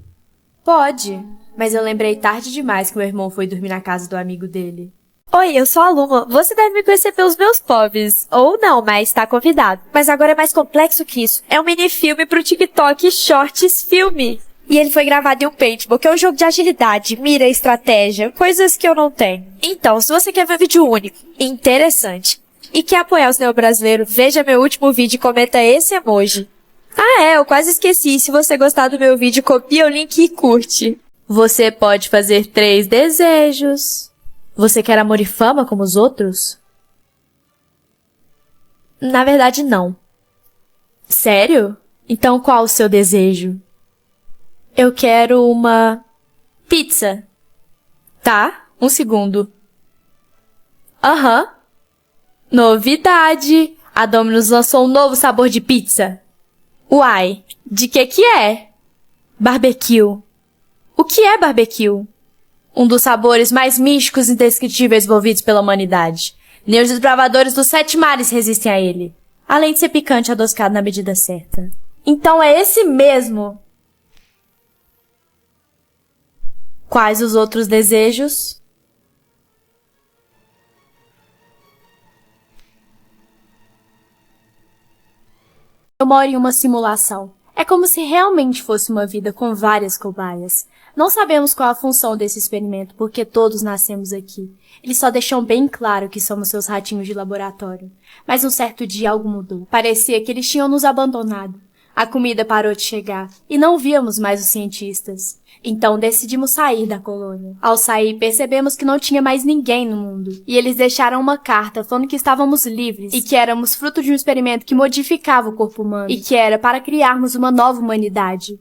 Pode, mas eu lembrei tarde demais que meu irmão foi dormir na casa do amigo dele. Oi, eu sou a Luma. Você deve me conhecer pelos meus pobres. Ou não, mas tá convidado. Mas agora é mais complexo que isso. É um minifilme pro TikTok Shorts Filme. E ele foi gravado em um paintball, que é um jogo de agilidade, mira, estratégia, coisas que eu não tenho. Então, se você quer ver um vídeo único, interessante, e quer apoiar os neobrasileiros, veja meu último vídeo e comenta esse emoji. Ah eu quase esqueci. Se você gostar do meu vídeo, copia o link e curte. Você pode fazer 3 desejos. Você quer amor e fama como os outros? Na verdade, não. Sério? Então qual o seu desejo? Eu quero uma pizza. Tá, um segundo. Aham. Novidade! A Domino's lançou um novo sabor de pizza. Uai, de que é? Barbecue. O que é barbecue? Um dos sabores mais místicos e indescritíveis envolvidos pela humanidade. Nem os desbravadores dos 7 mares resistem a ele. Além de ser picante e adocicado na medida certa. Então é esse mesmo. Quais os outros desejos? Eu moro em uma simulação. É como se realmente fosse uma vida com várias cobaias. Não sabemos qual a função desse experimento, porque todos nascemos aqui. Eles só deixam bem claro que somos seus ratinhos de laboratório. Mas um certo dia algo mudou. Parecia que eles tinham nos abandonado. A comida parou de chegar e não víamos mais os cientistas. Então decidimos sair da colônia. Ao sair, percebemos que não tinha mais ninguém no mundo. E eles deixaram uma carta falando que estávamos livres e que éramos fruto de um experimento que modificava o corpo humano e que era para criarmos uma nova humanidade.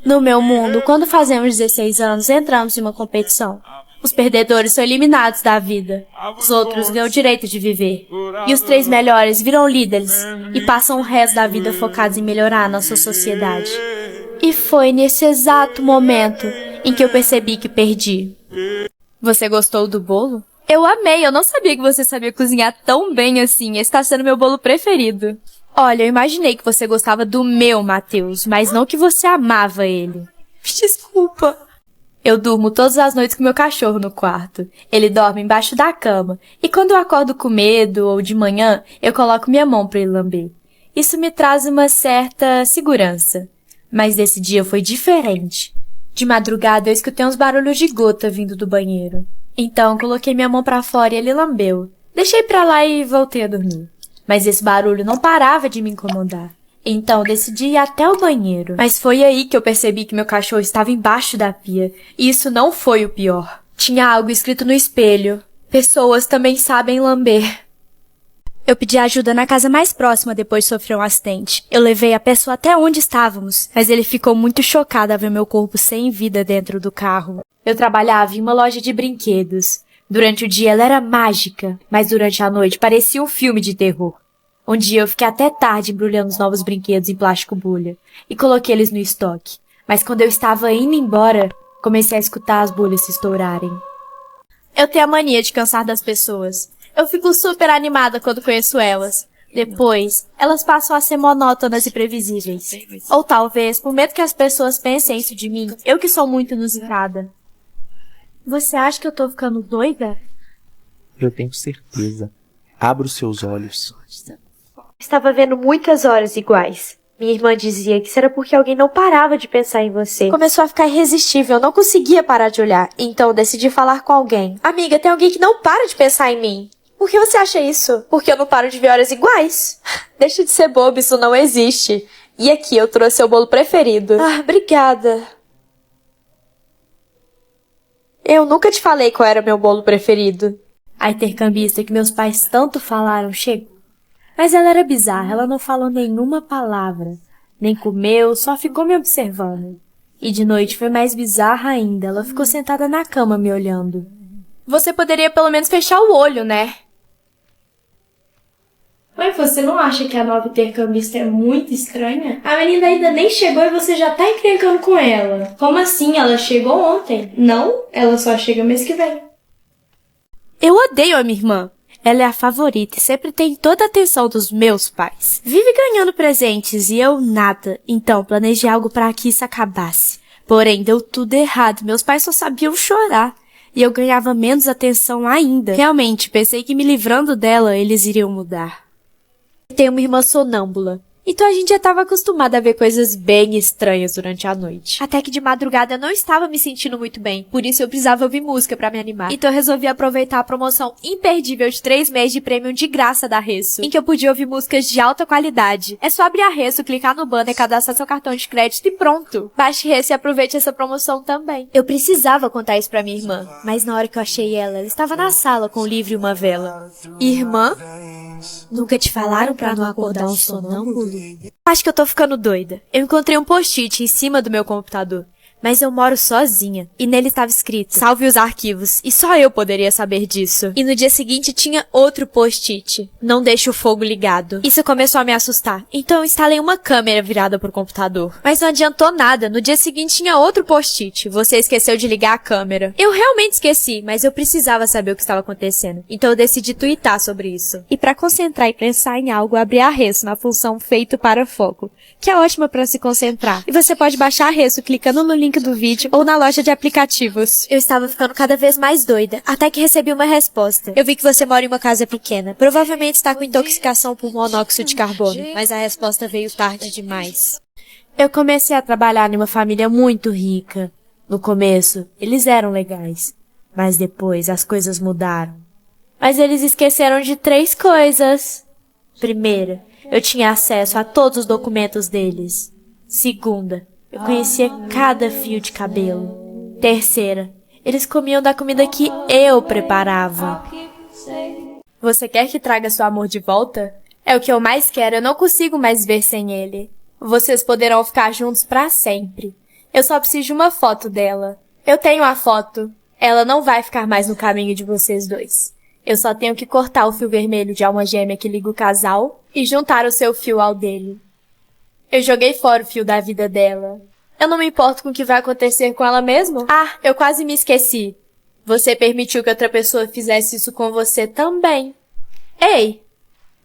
No meu mundo, quando fazemos 16 anos, entramos em uma competição. Os perdedores são eliminados da vida. Os outros ganham o direito de viver. E os 3 melhores viram líderes e passam o resto da vida focados em melhorar a nossa sociedade. E foi nesse exato momento em que eu percebi que perdi. Você gostou do bolo? Eu amei, eu não sabia que você sabia cozinhar tão bem assim. Esse tá sendo meu bolo preferido. Olha, eu imaginei que você gostava do meu, Matheus, mas não que você amava ele. Desculpa. Eu durmo todas as noites com meu cachorro no quarto. Ele dorme embaixo da cama. E quando eu acordo com medo ou de manhã, eu coloco minha mão pra ele lamber. Isso me traz uma certa segurança. Mas desse dia foi diferente. De madrugada eu escutei uns barulhos de gota vindo do banheiro. Então coloquei minha mão pra fora e ele lambeu. Deixei pra lá e voltei a dormir. Mas esse barulho não parava de me incomodar. Então decidi ir até o banheiro. Mas foi aí que eu percebi que meu cachorro estava embaixo da pia. E isso não foi o pior. Tinha algo escrito no espelho. Pessoas também sabem lamber. Eu pedi ajuda na casa mais próxima depois de sofrer um acidente. Eu levei a pessoa até onde estávamos, mas ele ficou muito chocado ao ver meu corpo sem vida dentro do carro. Eu trabalhava em uma loja de brinquedos. Durante o dia ela era mágica, mas durante a noite parecia um filme de terror. Um dia eu fiquei até tarde embrulhando os novos brinquedos em plástico bolha e coloquei eles no estoque. Mas quando eu estava indo embora, comecei a escutar as bolhas se estourarem. Eu tenho a mania de cansar das pessoas. Eu fico super animada quando conheço elas. Depois, elas passam a ser monótonas e previsíveis. Ou talvez, por medo que as pessoas pensem isso de mim, eu que sou muito inusitada. Você acha que eu tô ficando doida? Eu tenho certeza. Abra os seus olhos. Estava vendo muitas horas iguais. Minha irmã dizia que isso era porque alguém não parava de pensar em você. Começou a ficar irresistível, eu não conseguia parar de olhar. Então decidi falar com alguém. Amiga, tem alguém que não para de pensar em mim. Por que você acha isso? Porque eu não paro de ver horas iguais. Deixa de ser bobo, isso não existe. E aqui, eu trouxe seu bolo preferido. Ah, obrigada. Eu nunca te falei qual era o meu bolo preferido. A intercambista que meus pais tanto falaram chegou. Mas ela era bizarra, ela não falou nenhuma palavra. Nem comeu, só ficou me observando. E de noite foi mais bizarra ainda, ela ficou sentada na cama me olhando. Você poderia pelo menos fechar o olho, né? Mas você não acha que a nova intercambista é muito estranha? A menina ainda nem chegou e você já tá encrencando com ela. Como assim? Ela chegou ontem. Não, ela só chega mês que vem. Eu odeio a minha irmã. Ela é a favorita e sempre tem toda a atenção dos meus pais. Vive ganhando presentes e eu nada. Então planejei algo para que isso acabasse. Porém, deu tudo errado. Meus pais só sabiam chorar. E eu ganhava menos atenção ainda. Realmente, pensei que me livrando dela, eles iriam mudar. Tenho uma irmã sonâmbula. Então a gente já estava acostumada a ver coisas bem estranhas durante a noite. Até que de madrugada eu não estava me sentindo muito bem, por isso eu precisava ouvir música pra me animar. Então eu resolvi aproveitar a promoção imperdível de 3 meses de prêmio de graça da Resso, em que eu podia ouvir músicas de alta qualidade. É só abrir a Resso, clicar no banner, cadastrar seu cartão de crédito e pronto. Baixe Resso e aproveite essa promoção também. Eu precisava contar isso pra minha irmã, mas na hora que eu achei ela estava na sala com um livro e uma vela. Irmã? Nunca te falaram pra não acordar um sonâmbulo? Acho que eu tô ficando doida. Eu encontrei um post-it em cima do meu computador. Mas eu moro sozinha. E nele estava escrito, salve os arquivos. E só eu poderia saber disso. E no dia seguinte tinha outro post-it. Não deixe o fogo ligado. Isso começou a me assustar. Então eu instalei uma câmera virada pro computador. Mas não adiantou nada. No dia seguinte tinha outro post-it. Você esqueceu de ligar a câmera. Eu realmente esqueci, mas eu precisava saber o que estava acontecendo. Então eu decidi twittar sobre isso. E pra concentrar e pensar em algo, abri a Resso na função feito para foco, que é ótima pra se concentrar. E você pode baixar a Resso clicando no link do vídeo ou na loja de aplicativos. Eu estava ficando cada vez mais doida, até que recebi uma resposta. Eu vi que você mora em uma casa pequena. Provavelmente está com intoxicação por monóxido de carbono, mas a resposta veio tarde demais. Eu comecei a trabalhar em uma família muito rica. No começo, eles eram legais, mas depois as coisas mudaram. Mas eles esqueceram de 3 coisas. Primeira, eu tinha acesso a todos os documentos deles. Segunda, eu conhecia cada fio de cabelo. Terceira, eles comiam da comida que eu preparava. Você quer que traga seu amor de volta? É o que eu mais quero, eu não consigo mais ver sem ele. Vocês poderão ficar juntos pra sempre. Eu só preciso de uma foto dela. Eu tenho a foto. Ela não vai ficar mais no caminho de vocês dois. Eu só tenho que cortar o fio vermelho de alma gêmea que liga o casal e juntar o seu fio ao dele. Eu joguei fora o fio da vida dela. Eu não me importo com o que vai acontecer com ela mesmo. Ah, eu quase me esqueci. Você permitiu que outra pessoa fizesse isso com você também. Ei!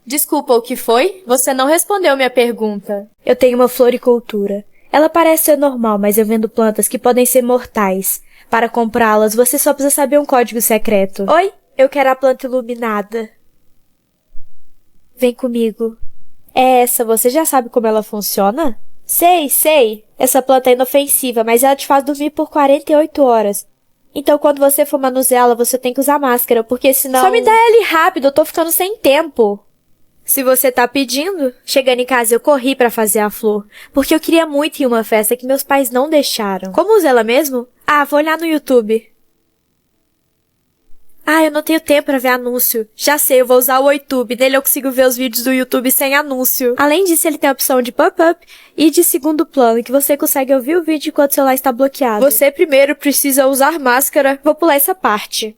Desculpa, o que foi? Você não respondeu minha pergunta. Eu tenho uma floricultura. Ela parece ser normal, mas eu vendo plantas que podem ser mortais. Para comprá-las, você só precisa saber um código secreto. Oi? Eu quero a planta iluminada. Vem comigo. É essa, você já sabe como ela funciona? Sei. Essa planta é inofensiva, mas ela te faz dormir por 48 horas. Então, quando você for manuseá-la, você tem que usar máscara, porque senão... Só me dá ele rápido, eu tô ficando sem tempo. Se você tá pedindo, chegando em casa eu corri pra fazer a flor, porque eu queria muito ir em uma festa que meus pais não deixaram. Como usa ela mesmo? Ah, vou olhar no YouTube. Ah, eu não tenho tempo pra ver anúncio. Já sei, eu vou usar o YouTube. Nele eu consigo ver os vídeos do YouTube sem anúncio. Além disso, ele tem a opção de pop-up e de segundo plano, que você consegue ouvir o vídeo enquanto o celular está bloqueado. Você primeiro precisa usar máscara. Vou pular essa parte.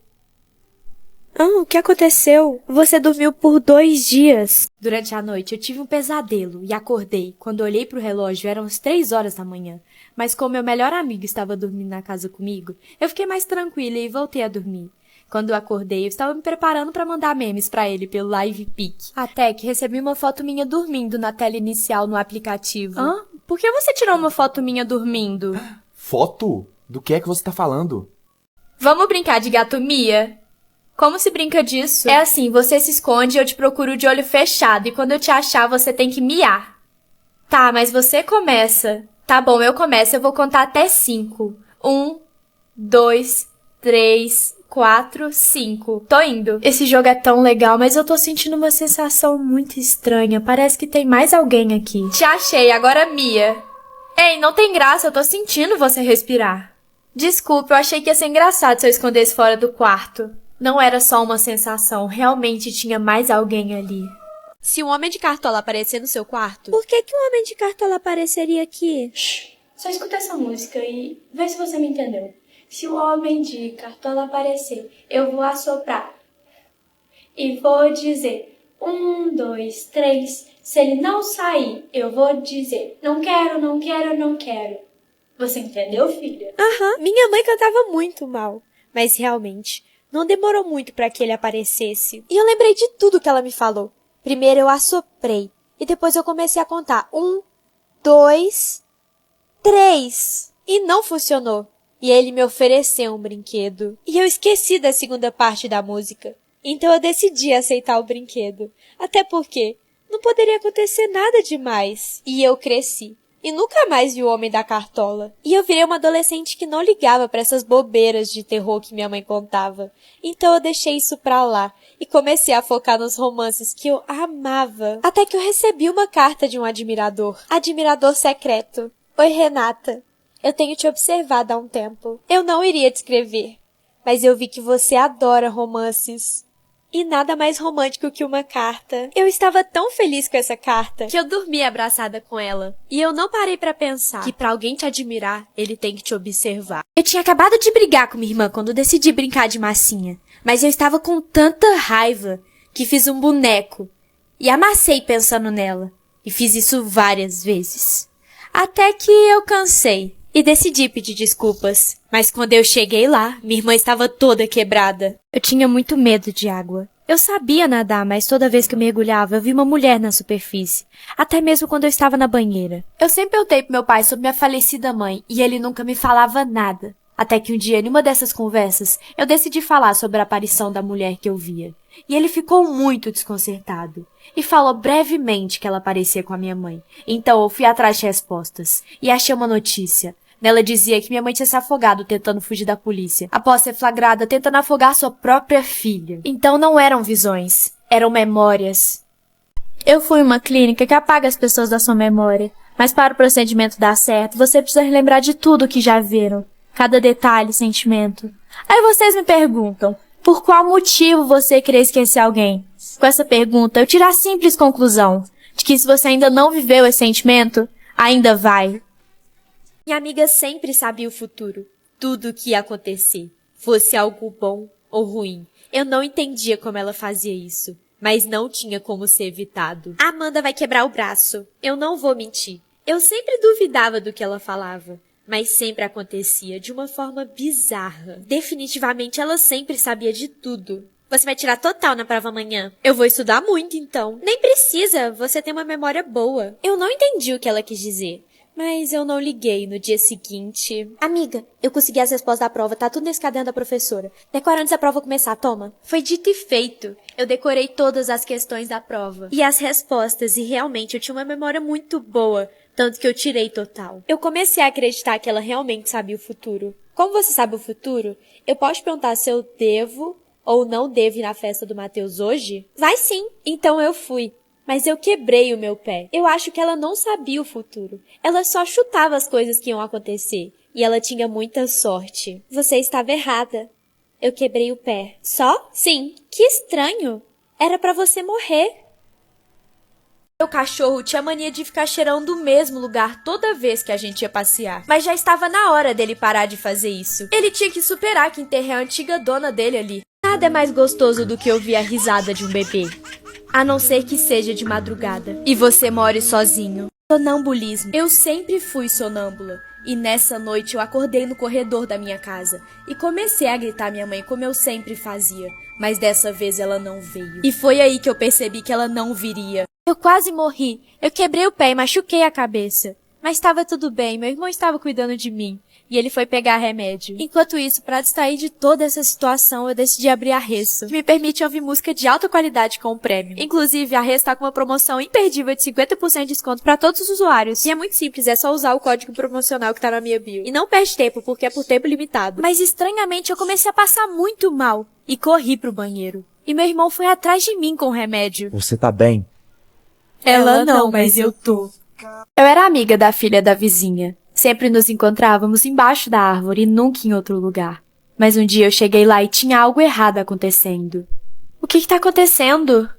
O que aconteceu? Você dormiu por 2 dias. Durante a noite eu tive um pesadelo e acordei. Quando olhei pro relógio eram as 3 horas da manhã. Mas como meu melhor amigo estava dormindo na casa comigo, eu fiquei mais tranquila e voltei a dormir. Quando eu acordei, eu estava me preparando para mandar memes pra ele pelo LivePic. Até que recebi uma foto minha dormindo na tela inicial no aplicativo. Por que você tirou uma foto minha dormindo? Foto? Do que é que você tá falando? Vamos brincar de gato Mia? Como se brinca disso? É assim, você se esconde e eu te procuro de olho fechado. E quando eu te achar, você tem que miar. Tá, mas você começa. Tá bom, eu começo. Eu vou contar até 5. 1, 2, 3... 4, 5. Tô indo. Esse jogo é tão legal, mas eu tô sentindo uma sensação muito estranha. Parece que tem mais alguém aqui. Te achei, agora Mia. Ei, não tem graça, eu tô sentindo você respirar. Desculpa, eu achei que ia ser engraçado se eu escondesse fora do quarto. Não era só uma sensação, realmente tinha mais alguém ali. Se um homem de cartola aparecer no seu quarto... Por que um homem de cartola apareceria aqui? Shhh, só escuta essa música e vê se você me entendeu. Se o homem de cartola aparecer, eu vou assoprar e vou dizer 1, 2, 3. Se ele não sair, eu vou dizer não quero, não quero, não quero. Você entendeu, filha? Minha mãe cantava muito mal, mas realmente não demorou muito para que ele aparecesse. E eu lembrei de tudo que ela me falou. Primeiro eu assoprei e depois eu comecei a contar 1, 2, 3 e não funcionou. E ele me ofereceu um brinquedo. E eu esqueci da segunda parte da música. Então eu decidi aceitar o brinquedo. Até porque não poderia acontecer nada demais. E eu cresci. E nunca mais vi o homem da cartola. E eu virei uma adolescente que não ligava para essas bobeiras de terror que minha mãe contava. Então eu deixei isso pra lá. E comecei a focar nos romances que eu amava. Até que eu recebi uma carta de um admirador. Admirador secreto. Oi, Renata. Eu tenho te observado há um tempo. Eu não iria te escrever, mas eu vi que você adora romances. E nada mais romântico que uma carta. Eu estava tão feliz com essa carta que eu dormi abraçada com ela. E eu não parei pra pensar que pra alguém te admirar, ele tem que te observar. Eu tinha acabado de brigar com minha irmã quando decidi brincar de massinha. Mas eu estava com tanta raiva que fiz um boneco e amassei pensando nela. E fiz isso várias vezes. Até que eu cansei. E decidi pedir desculpas. Mas quando eu cheguei lá, minha irmã estava toda quebrada. Eu tinha muito medo de água. Eu sabia nadar, mas toda vez que eu mergulhava, eu vi uma mulher na superfície. Até mesmo quando eu estava na banheira. Eu sempre perguntei pro meu pai sobre minha falecida mãe, e ele nunca me falava nada. Até que um dia, numa dessas conversas, eu decidi falar sobre a aparição da mulher que eu via. E ele ficou muito desconcertado. E falou brevemente que ela aparecia com a minha mãe. Então eu fui atrás de respostas. E achei uma notícia. Nela dizia que minha mãe tinha se afogado tentando fugir da polícia, após ser flagrada tentando afogar sua própria filha. Então não eram visões, eram memórias. Eu fui em uma clínica que apaga as pessoas da sua memória, mas para o procedimento dar certo, você precisa relembrar de tudo que já viram, cada detalhe e sentimento. Aí vocês me perguntam, por qual motivo você queria esquecer alguém? Com essa pergunta, eu tiro a simples conclusão de que se você ainda não viveu esse sentimento, ainda vai. Minha amiga sempre sabia o futuro, tudo o que ia acontecer. fosse algo bom ou ruim. Eu não entendia como ela fazia isso, mas não tinha como ser evitado. Amanda vai quebrar o braço. Eu não vou mentir. Eu sempre duvidava do que ela falava, mas sempre acontecia de uma forma bizarra. Definitivamente ela sempre sabia de tudo. Você vai tirar total na prova amanhã. Eu vou estudar muito, então. Nem precisa, você tem uma memória boa. Eu não entendi o que ela quis dizer, mas eu não liguei no dia seguinte. Amiga, eu consegui as respostas da prova, tá tudo nesse caderno da professora. Decora antes da prova começar, toma. Foi dito e feito. Eu decorei todas as questões da prova e as respostas, e realmente eu tinha uma memória muito boa, tanto que eu tirei total. Eu comecei a acreditar que ela realmente sabia o futuro. Como você sabe o futuro, eu posso te perguntar se eu devo ou não devo ir na festa do Matheus hoje? Vai sim. Então eu fui. Mas eu quebrei o meu pé. Eu acho que ela não sabia o futuro. Ela só chutava as coisas que iam acontecer. E ela tinha muita sorte. Você estava errada. Eu quebrei o pé. Só? Sim. Que estranho. Era pra você morrer. Meu cachorro tinha mania de ficar cheirando o mesmo lugar toda vez que a gente ia passear. Mas já estava na hora dele parar de fazer isso. Ele tinha que superar que enterrei a antiga dona dele ali. Nada é mais gostoso do que ouvir a risada de um bebê. A não ser que seja de madrugada. E você more sozinho. Sonambulismo. Eu sempre fui sonâmbula. E nessa noite eu acordei no corredor da minha casa. E comecei a gritar minha mãe como eu sempre fazia. Mas dessa vez ela não veio. E foi aí que eu percebi que ela não viria. Eu quase morri. Eu quebrei o pé e machuquei a cabeça. Mas estava tudo bem, meu irmão estava cuidando de mim. E ele foi pegar remédio. Enquanto isso, para distrair de toda essa situação, eu decidi abrir a Resso, que me permite ouvir música de alta qualidade com prêmio. Inclusive, a Resso está com uma promoção imperdível de 50% de desconto para todos os usuários. E é muito simples, é só usar o código promocional que tá na minha bio. E não perde tempo, porque é por tempo limitado. Mas estranhamente, eu comecei a passar muito mal. E corri pro banheiro. E meu irmão foi atrás de mim com o remédio. Você tá bem? Ela não, mas eu tô. Eu era amiga da filha da vizinha. Sempre nos encontrávamos embaixo da árvore e nunca em outro lugar. Mas um dia eu cheguei lá e tinha algo errado acontecendo. O que tá acontecendo?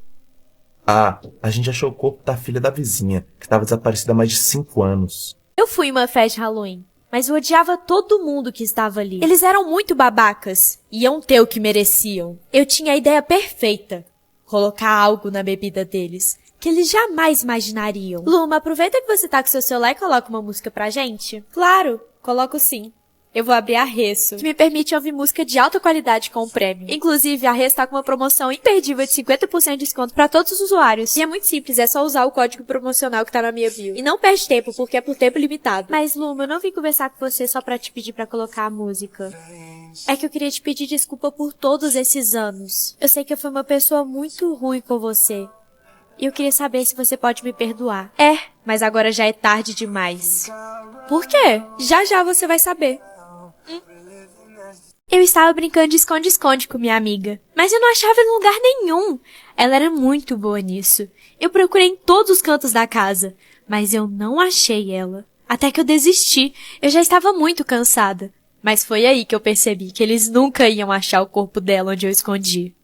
Ah, a gente achou o corpo da filha da vizinha, que estava desaparecida há mais de 5 anos. Eu fui em uma festa de Halloween, mas eu odiava todo mundo que estava ali. Eles eram muito babacas. Iam ter o que mereciam. Eu tinha a ideia perfeita. Colocar algo na bebida deles que eles jamais imaginariam. Luma, aproveita que você tá com seu celular e coloca uma música pra gente. Claro, coloco sim. Eu vou abrir a Resso, que me permite ouvir música de alta qualidade com prêmio. Inclusive, a Resso tá com uma promoção imperdível de 50% de desconto pra todos os usuários. E é muito simples, é só usar o código promocional que tá na minha bio. E não perde tempo, porque é por tempo limitado. Mas, Luma, eu não vim conversar com você só pra te pedir pra colocar a música. É que eu queria te pedir desculpa por todos esses anos. Eu sei que eu fui uma pessoa muito ruim com você. E eu queria saber se você pode me perdoar. É, mas agora já é tarde demais. Por quê? Já já você vai saber. Eu estava brincando de esconde-esconde com minha amiga, mas eu não achava em lugar nenhum. Ela era muito boa nisso. Eu procurei em todos os cantos da casa, mas eu não achei ela. Até que eu desisti. Eu já estava muito cansada. Mas foi aí que eu percebi que eles nunca iam achar o corpo dela onde eu escondi.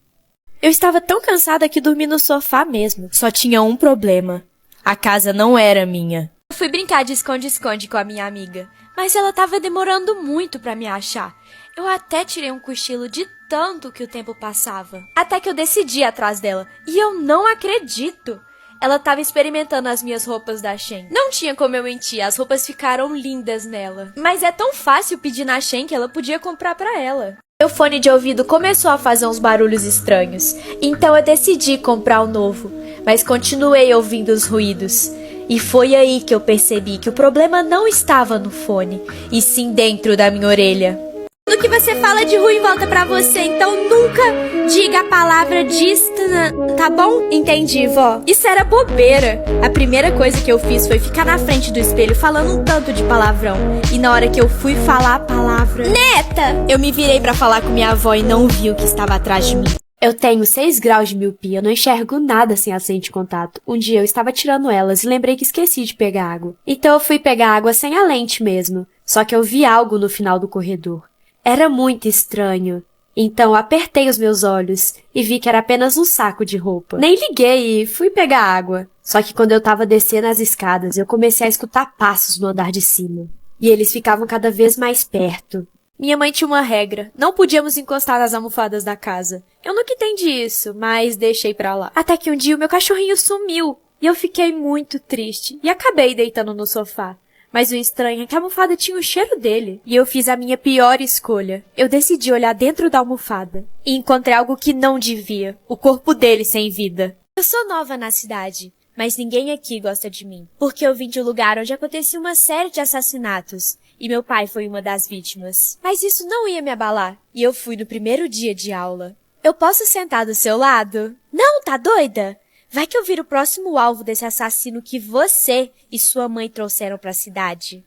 Eu estava tão cansada que dormi no sofá mesmo. Só tinha um problema. A casa não era minha. Eu fui brincar de esconde-esconde com a minha amiga, mas ela estava demorando muito pra me achar. Eu até tirei um cochilo de tanto que o tempo passava. Até que eu decidi ir atrás dela. E eu não acredito! Ela estava experimentando as minhas roupas da Shein. Não tinha como eu mentir, as roupas ficaram lindas nela. Mas é tão fácil pedir na Shein que ela podia comprar pra ela. Meu fone de ouvido começou a fazer uns barulhos estranhos, então eu decidi comprar um novo, mas continuei ouvindo os ruídos. E foi aí que eu percebi que o problema não estava no fone, e sim dentro da minha orelha. Tudo que você fala de ruim volta pra você, então nunca diga a palavra tá bom? Entendi, vó. Isso era bobeira. A primeira coisa que eu fiz foi ficar na frente do espelho falando um tanto de palavrão. E na hora que eu fui falar a palavra... Neta! Eu me virei pra falar com minha avó e não vi o que estava atrás de mim. Eu tenho 6 graus de miopia, eu não enxergo nada sem as lentes de contato. Um dia eu estava tirando elas e lembrei que esqueci de pegar água. Então eu fui pegar água sem a lente mesmo. Só que eu vi algo no final do corredor. Era muito estranho. Então apertei os meus olhos e vi que era apenas um saco de roupa. Nem liguei e fui pegar água. Só que quando eu tava descendo as escadas, eu comecei a escutar passos no andar de cima. E eles ficavam cada vez mais perto. Minha mãe tinha uma regra. Não podíamos encostar nas almofadas da casa. Eu nunca entendi isso, mas deixei pra lá. Até que um dia o meu cachorrinho sumiu. E eu fiquei muito triste. E acabei deitando no sofá. Mas o estranho é que a almofada tinha o cheiro dele. E eu fiz a minha pior escolha. Eu decidi olhar dentro da almofada. E encontrei algo que não devia. O corpo dele sem vida. Eu sou nova na cidade. Mas ninguém aqui gosta de mim. Porque eu vim de um lugar onde acontecia uma série de assassinatos. E meu pai foi uma das vítimas. Mas isso não ia me abalar. E eu fui no primeiro dia de aula. Eu posso sentar do seu lado? Não, tá doida? Vai que eu viro o próximo alvo desse assassino que você e sua mãe trouxeram pra cidade.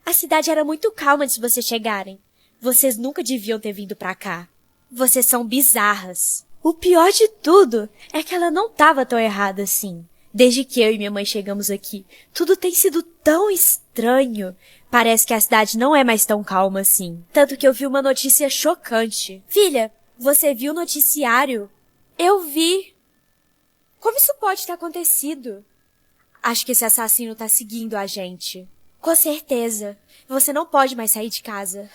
A cidade era muito calma antes de vocês chegarem. Vocês nunca deviam ter vindo pra cá. Vocês são bizarras. O pior de tudo é que ela não tava tão errada assim. Desde que eu e minha mãe chegamos aqui, tudo tem sido tão estranho. Parece que a cidade não é mais tão calma assim. Tanto que eu vi uma notícia chocante. Filha, você viu o noticiário? Eu vi. Como isso pode ter acontecido? Acho que esse assassino tá seguindo a gente. Com certeza. Você não pode mais sair de casa.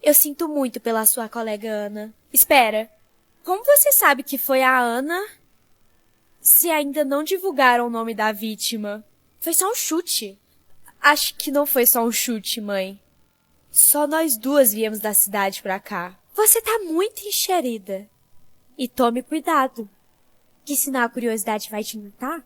Eu sinto muito pela sua colega Ana. Espera. Como você sabe que foi a Ana se ainda não divulgaram o nome da vítima? Foi só um chute. Acho que não foi só um chute, mãe. Só nós duas viemos da cidade pra cá. Você tá muito enxerida. E tome cuidado. Que senão a curiosidade vai te matar?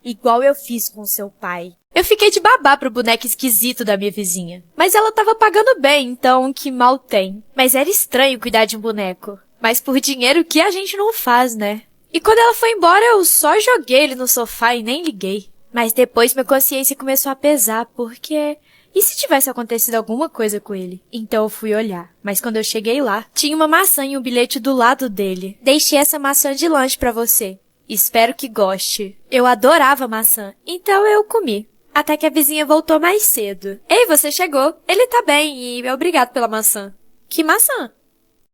Igual eu fiz com seu pai. Eu fiquei de babá pro boneco esquisito da minha vizinha. Mas ela tava pagando bem, então que mal tem. Mas era estranho cuidar de um boneco. Mas por dinheiro que a gente não faz, né? E quando ela foi embora, eu só joguei ele no sofá e nem liguei. Mas depois minha consciência começou a pesar, porque... E se tivesse acontecido alguma coisa com ele? Então eu fui olhar. Mas quando eu cheguei lá, tinha uma maçã e um bilhete do lado dele. Deixei essa maçã de lanche pra você. Espero que goste. Eu adorava maçã, então eu comi. Até que a vizinha voltou mais cedo. Ei, você chegou. Ele tá bem e obrigado pela maçã. Que maçã?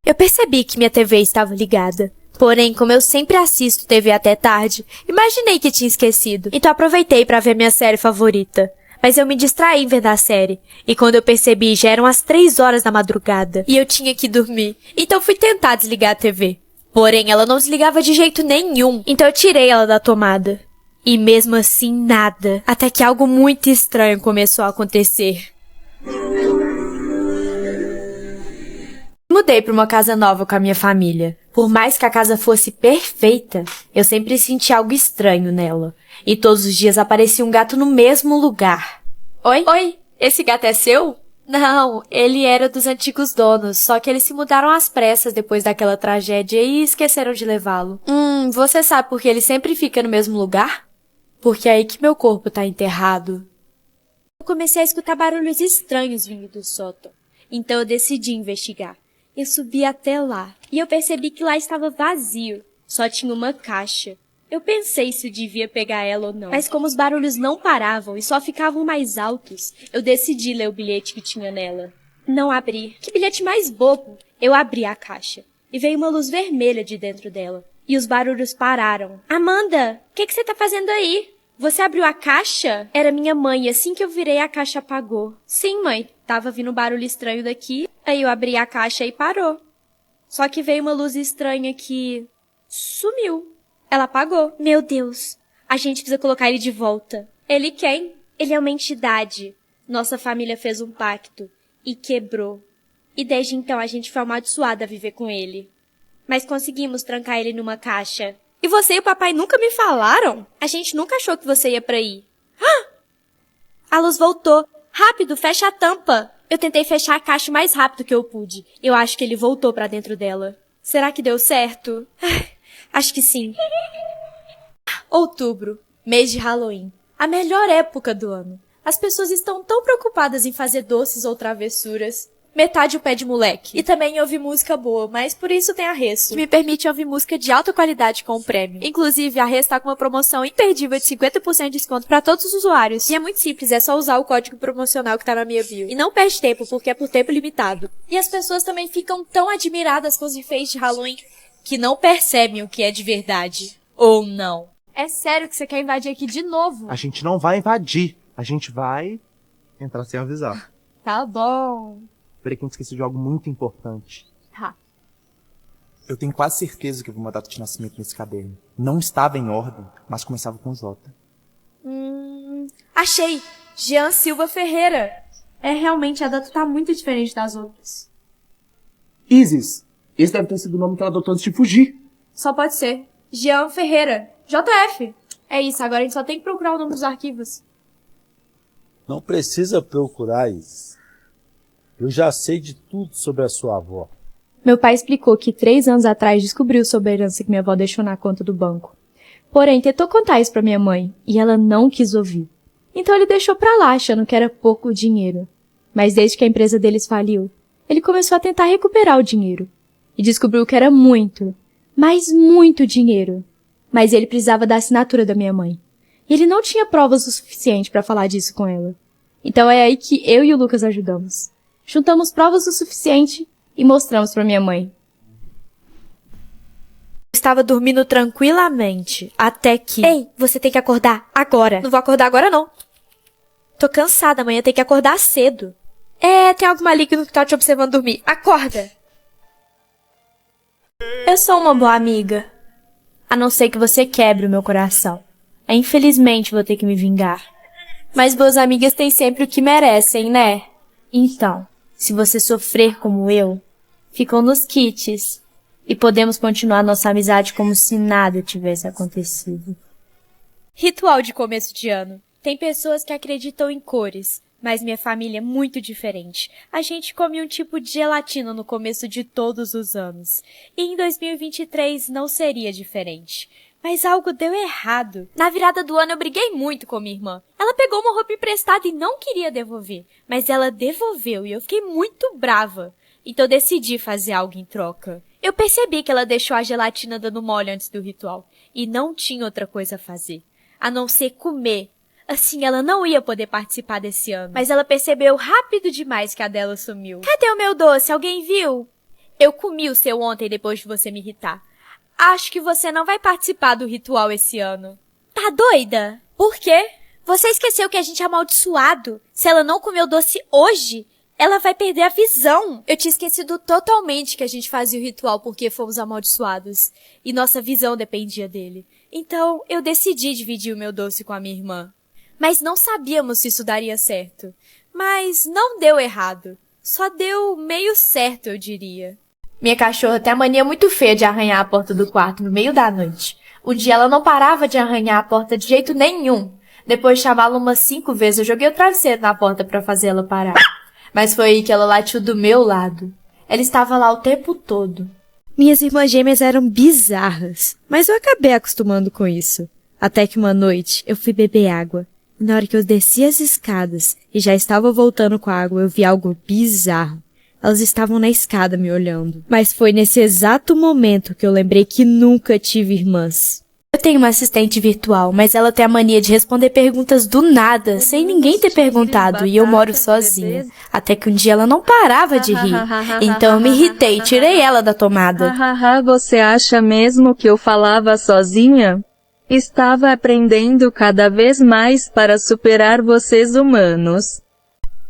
Eu percebi que minha TV estava ligada. Porém, como eu sempre assisto TV até tarde, imaginei que tinha esquecido. Então aproveitei pra ver minha série favorita. Mas eu me distraí em ver a série. E quando eu percebi, já eram as 3 horas da madrugada. E eu tinha que dormir. Então fui tentar desligar a TV. Porém, ela não desligava de jeito nenhum. Então eu tirei ela da tomada. E mesmo assim, nada. Até que algo muito estranho começou a acontecer. Mudei para uma casa nova com a minha família. Por mais que a casa fosse perfeita, eu sempre senti algo estranho nela. E todos os dias aparecia um gato no mesmo lugar. Oi? Oi, esse gato é seu? Não, ele era dos antigos donos, só que eles se mudaram às pressas depois daquela tragédia e esqueceram de levá-lo. Você sabe por que ele sempre fica no mesmo lugar? Porque é aí que meu corpo tá enterrado. Eu comecei a escutar barulhos estranhos vindo do sótão. Então eu decidi investigar. Eu subi até lá, e eu percebi que lá estava vazio. Só tinha uma caixa. Eu pensei se eu devia pegar ela ou não. Mas como os barulhos não paravam e só ficavam mais altos, eu decidi ler o bilhete que tinha nela. Não abri. Que bilhete mais bobo! Eu abri a caixa, e veio uma luz vermelha de dentro dela. E os barulhos pararam. Amanda, o que você tá fazendo aí? Você abriu a caixa? Era minha mãe, e assim que eu virei, a caixa apagou. Sim, mãe. Tava vindo um barulho estranho daqui, aí eu abri a caixa e parou. Só que veio uma luz estranha que... sumiu. Ela apagou. Meu Deus. A gente precisa colocar ele de volta. Ele quem? Ele é uma entidade. Nossa família fez um pacto e quebrou. E desde então a gente foi amaldiçoada a viver com ele. Mas conseguimos trancar ele numa caixa. E você e o papai nunca me falaram? A gente nunca achou que você ia pra aí. Ah! A luz voltou. Rápido, fecha a tampa. Eu tentei fechar a caixa o mais rápido que eu pude. Eu acho que ele voltou pra dentro dela. Será que deu certo? Acho que sim. Outubro, mês de Halloween. A melhor época do ano. As pessoas estão tão preocupadas em fazer doces ou travessuras. Metade o pé de moleque. E também ouvir música boa, mas por isso tem a Resso, que me permite ouvir música de alta qualidade com prêmio. Inclusive, a Resso tá com uma promoção imperdível de 50% de desconto para todos os usuários. E é muito simples, é só usar o código promocional que tá na minha bio. E não perde tempo, porque é por tempo limitado. E as pessoas também ficam tão admiradas com os enfeites de Halloween que não percebem o que é de verdade. Ou não. É sério que você quer invadir aqui de novo? A gente não vai invadir. A gente vai entrar sem avisar. Tá bom. Peraí que a gente esqueceu de algo muito importante. Tá. Eu tenho quase certeza que eu vi uma data de nascimento nesse caderno. Não estava em ordem, mas começava com J. Achei! Jean Silva Ferreira. Realmente, a data tá muito diferente das outras. Isis, esse deve ter sido o nome que ela adotou antes de fugir. Só pode ser. Jean Ferreira. JF. É isso, agora a gente só tem que procurar o nome dos arquivos. Não precisa procurar isso. Eu já sei de tudo sobre a sua avó. Meu pai explicou que 3 anos atrás descobriu sobre a herança que minha avó deixou na conta do banco. Porém, tentou contar isso pra minha mãe, e ela não quis ouvir. Então ele deixou pra lá, achando que era pouco dinheiro. Mas desde que a empresa deles faliu, ele começou a tentar recuperar o dinheiro. E descobriu que era muito, mas muito dinheiro. Mas ele precisava da assinatura da minha mãe. E ele não tinha provas o suficiente pra falar disso com ela. Então é aí que eu e o Lucas ajudamos. Juntamos provas o suficiente e mostramos pra minha mãe. Estava dormindo tranquilamente, até que... Ei, você tem que acordar agora. Não vou acordar agora, não. Tô cansada, amanhã tem que acordar cedo. Tem algo maligno que tá te observando dormir. Acorda! Eu sou uma boa amiga. A não ser que você quebre o meu coração. Infelizmente vou ter que me vingar. Mas boas amigas têm sempre o que merecem, né? Então, se você sofrer como eu, ficam nos kits. E podemos continuar nossa amizade como se nada tivesse acontecido. Ritual de começo de ano. Tem pessoas que acreditam em cores, mas minha família é muito diferente. A gente come um tipo de gelatina no começo de todos os anos. E em 2023 não seria diferente. Mas algo deu errado. Na virada do ano eu briguei muito com minha irmã. Ela pegou uma roupa emprestada e não queria devolver. Mas ela devolveu e eu fiquei muito brava. Então decidi fazer algo em troca. Eu percebi que ela deixou a gelatina dando mole antes do ritual. E não tinha outra coisa a fazer, a não ser comer. Assim, ela não ia poder participar desse ano. Mas ela percebeu rápido demais que a dela sumiu. Cadê o meu doce? Alguém viu? Eu comi o seu ontem depois de você me irritar. Acho que você não vai participar do ritual esse ano. Tá doida? Por quê? Você esqueceu que a gente é amaldiçoado. Se ela não comer o doce hoje, ela vai perder a visão. Eu tinha esquecido totalmente que a gente fazia o ritual porque fomos amaldiçoados. E nossa visão dependia dele. Então, eu decidi dividir o meu doce com a minha irmã. Mas não sabíamos se isso daria certo. Mas não deu errado. Só deu meio certo, eu diria. Minha cachorra tem a mania muito feia de arranhar a porta do quarto no meio da noite. Um dia ela não parava de arranhar a porta de jeito nenhum. Depois de chamá-la umas 5 vezes, eu joguei o travesseiro na porta pra fazer ela parar. Mas foi aí que ela latiu do meu lado. Ela estava lá o tempo todo. Minhas irmãs gêmeas eram bizarras, mas eu acabei acostumando com isso. Até que uma noite eu fui beber água. E na hora que eu desci as escadas e já estava voltando com a água, eu vi algo bizarro. Elas estavam na escada me olhando. Mas foi nesse exato momento que eu lembrei que nunca tive irmãs. Eu tenho uma assistente virtual, mas ela tem a mania de responder perguntas do nada, sem ninguém ter perguntado, e eu moro sozinha. Até que um dia ela não parava de rir. Então eu me irritei e tirei ela da tomada. Você acha mesmo que eu falava sozinha? Estava aprendendo cada vez mais para superar vocês humanos.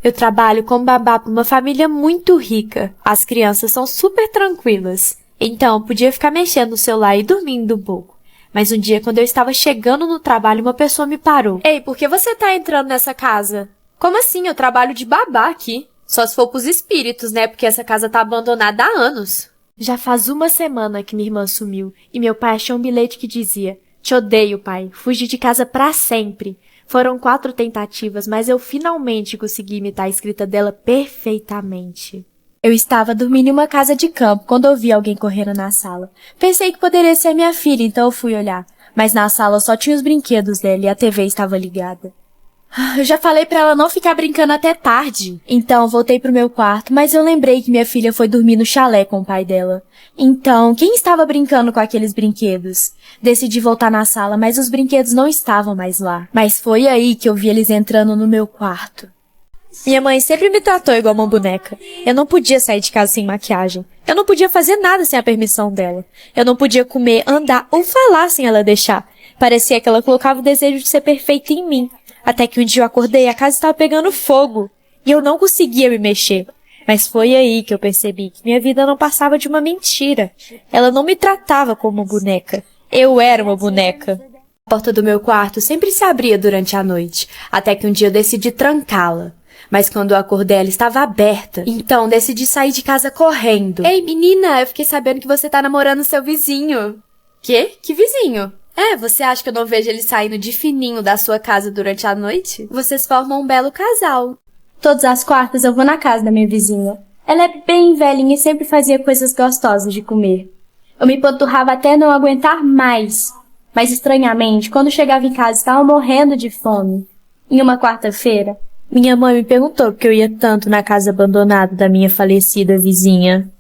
Eu trabalho como babá para uma família muito rica. As crianças são super tranquilas. Então eu podia ficar mexendo no celular e dormindo um pouco. Mas um dia, quando eu estava chegando no trabalho, uma pessoa me parou. Ei, por que você tá entrando nessa casa? Como assim? Eu trabalho de babá aqui. Só se for pros espíritos, né? Porque essa casa tá abandonada há anos. Já faz 1 semana que minha irmã sumiu. E meu pai achou um bilhete que dizia: "Te odeio, pai. Fugi de casa pra sempre." Foram 4 tentativas, mas eu finalmente consegui imitar a escrita dela perfeitamente. Eu estava dormindo em uma casa de campo quando ouvi alguém correndo na sala. Pensei que poderia ser minha filha, então eu fui olhar. Mas na sala só tinha os brinquedos dela e a TV estava ligada. Eu já falei pra ela não ficar brincando até tarde. Então voltei pro meu quarto, mas eu lembrei que minha filha foi dormir no chalé com o pai dela. Então, quem estava brincando com aqueles brinquedos? Decidi voltar na sala, mas os brinquedos não estavam mais lá. Mas foi aí que eu vi eles entrando no meu quarto. Minha mãe sempre me tratou igual uma boneca. Eu não podia sair de casa sem maquiagem. Eu não podia fazer nada sem a permissão dela. Eu não podia comer, andar ou falar sem ela deixar. Parecia que ela colocava o desejo de ser perfeita em mim. Até que um dia eu acordei e a casa estava pegando fogo. E eu não conseguia me mexer. Mas foi aí que eu percebi que minha vida não passava de uma mentira. Ela não me tratava como boneca. Eu era uma boneca. A porta do meu quarto sempre se abria durante a noite, até que um dia eu decidi trancá-la. Mas quando eu acordei, ela estava aberta. Então, decidi sair de casa correndo. Ei, menina, eu fiquei sabendo que você tá namorando seu vizinho. Quê? Que vizinho? Você acha que eu não vejo ele saindo de fininho da sua casa durante a noite? Vocês formam um belo casal. Todas as quartas eu vou na casa da minha vizinha. Ela é bem velhinha e sempre fazia coisas gostosas de comer. Eu me panturrava até não aguentar mais. Mas estranhamente, quando chegava em casa, estava morrendo de fome. Em uma quarta-feira, minha mãe me perguntou por que eu ia tanto na casa abandonada da minha falecida vizinha.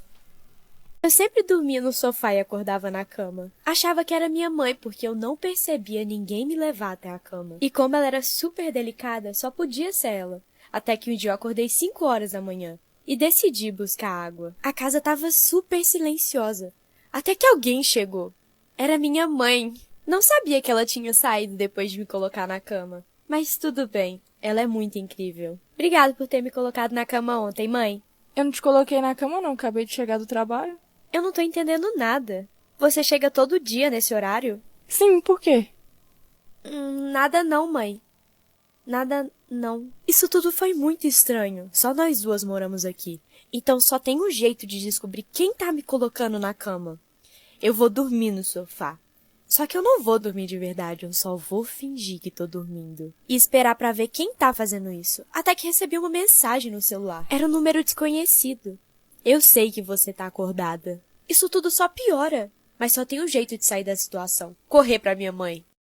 Eu sempre dormia no sofá e acordava na cama. Achava que era minha mãe porque eu não percebia ninguém me levar até a cama. E como ela era super delicada, só podia ser ela. Até que um dia eu acordei 5 horas da manhã e decidi buscar água. A casa estava super silenciosa. Até que alguém chegou. Era minha mãe. Não sabia que ela tinha saído depois de me colocar na cama. Mas tudo bem, ela é muito incrível. Obrigada por ter me colocado na cama ontem, mãe. Eu não te coloquei na cama não, acabei de chegar do trabalho. Eu não tô entendendo nada. Você chega todo dia nesse horário? Sim, por quê? Nada não, mãe. Nada não. Isso tudo foi muito estranho. Só nós duas moramos aqui. Então só tem um jeito de descobrir quem tá me colocando na cama. Eu vou dormir no sofá. Só que eu não vou dormir de verdade, eu só vou fingir que tô dormindo. E esperar pra ver quem tá fazendo isso. Até que recebi uma mensagem no celular. Era um número desconhecido. Eu sei que você tá acordada. Isso tudo só piora. Mas só tem um jeito de sair da situação. Correr pra minha mãe.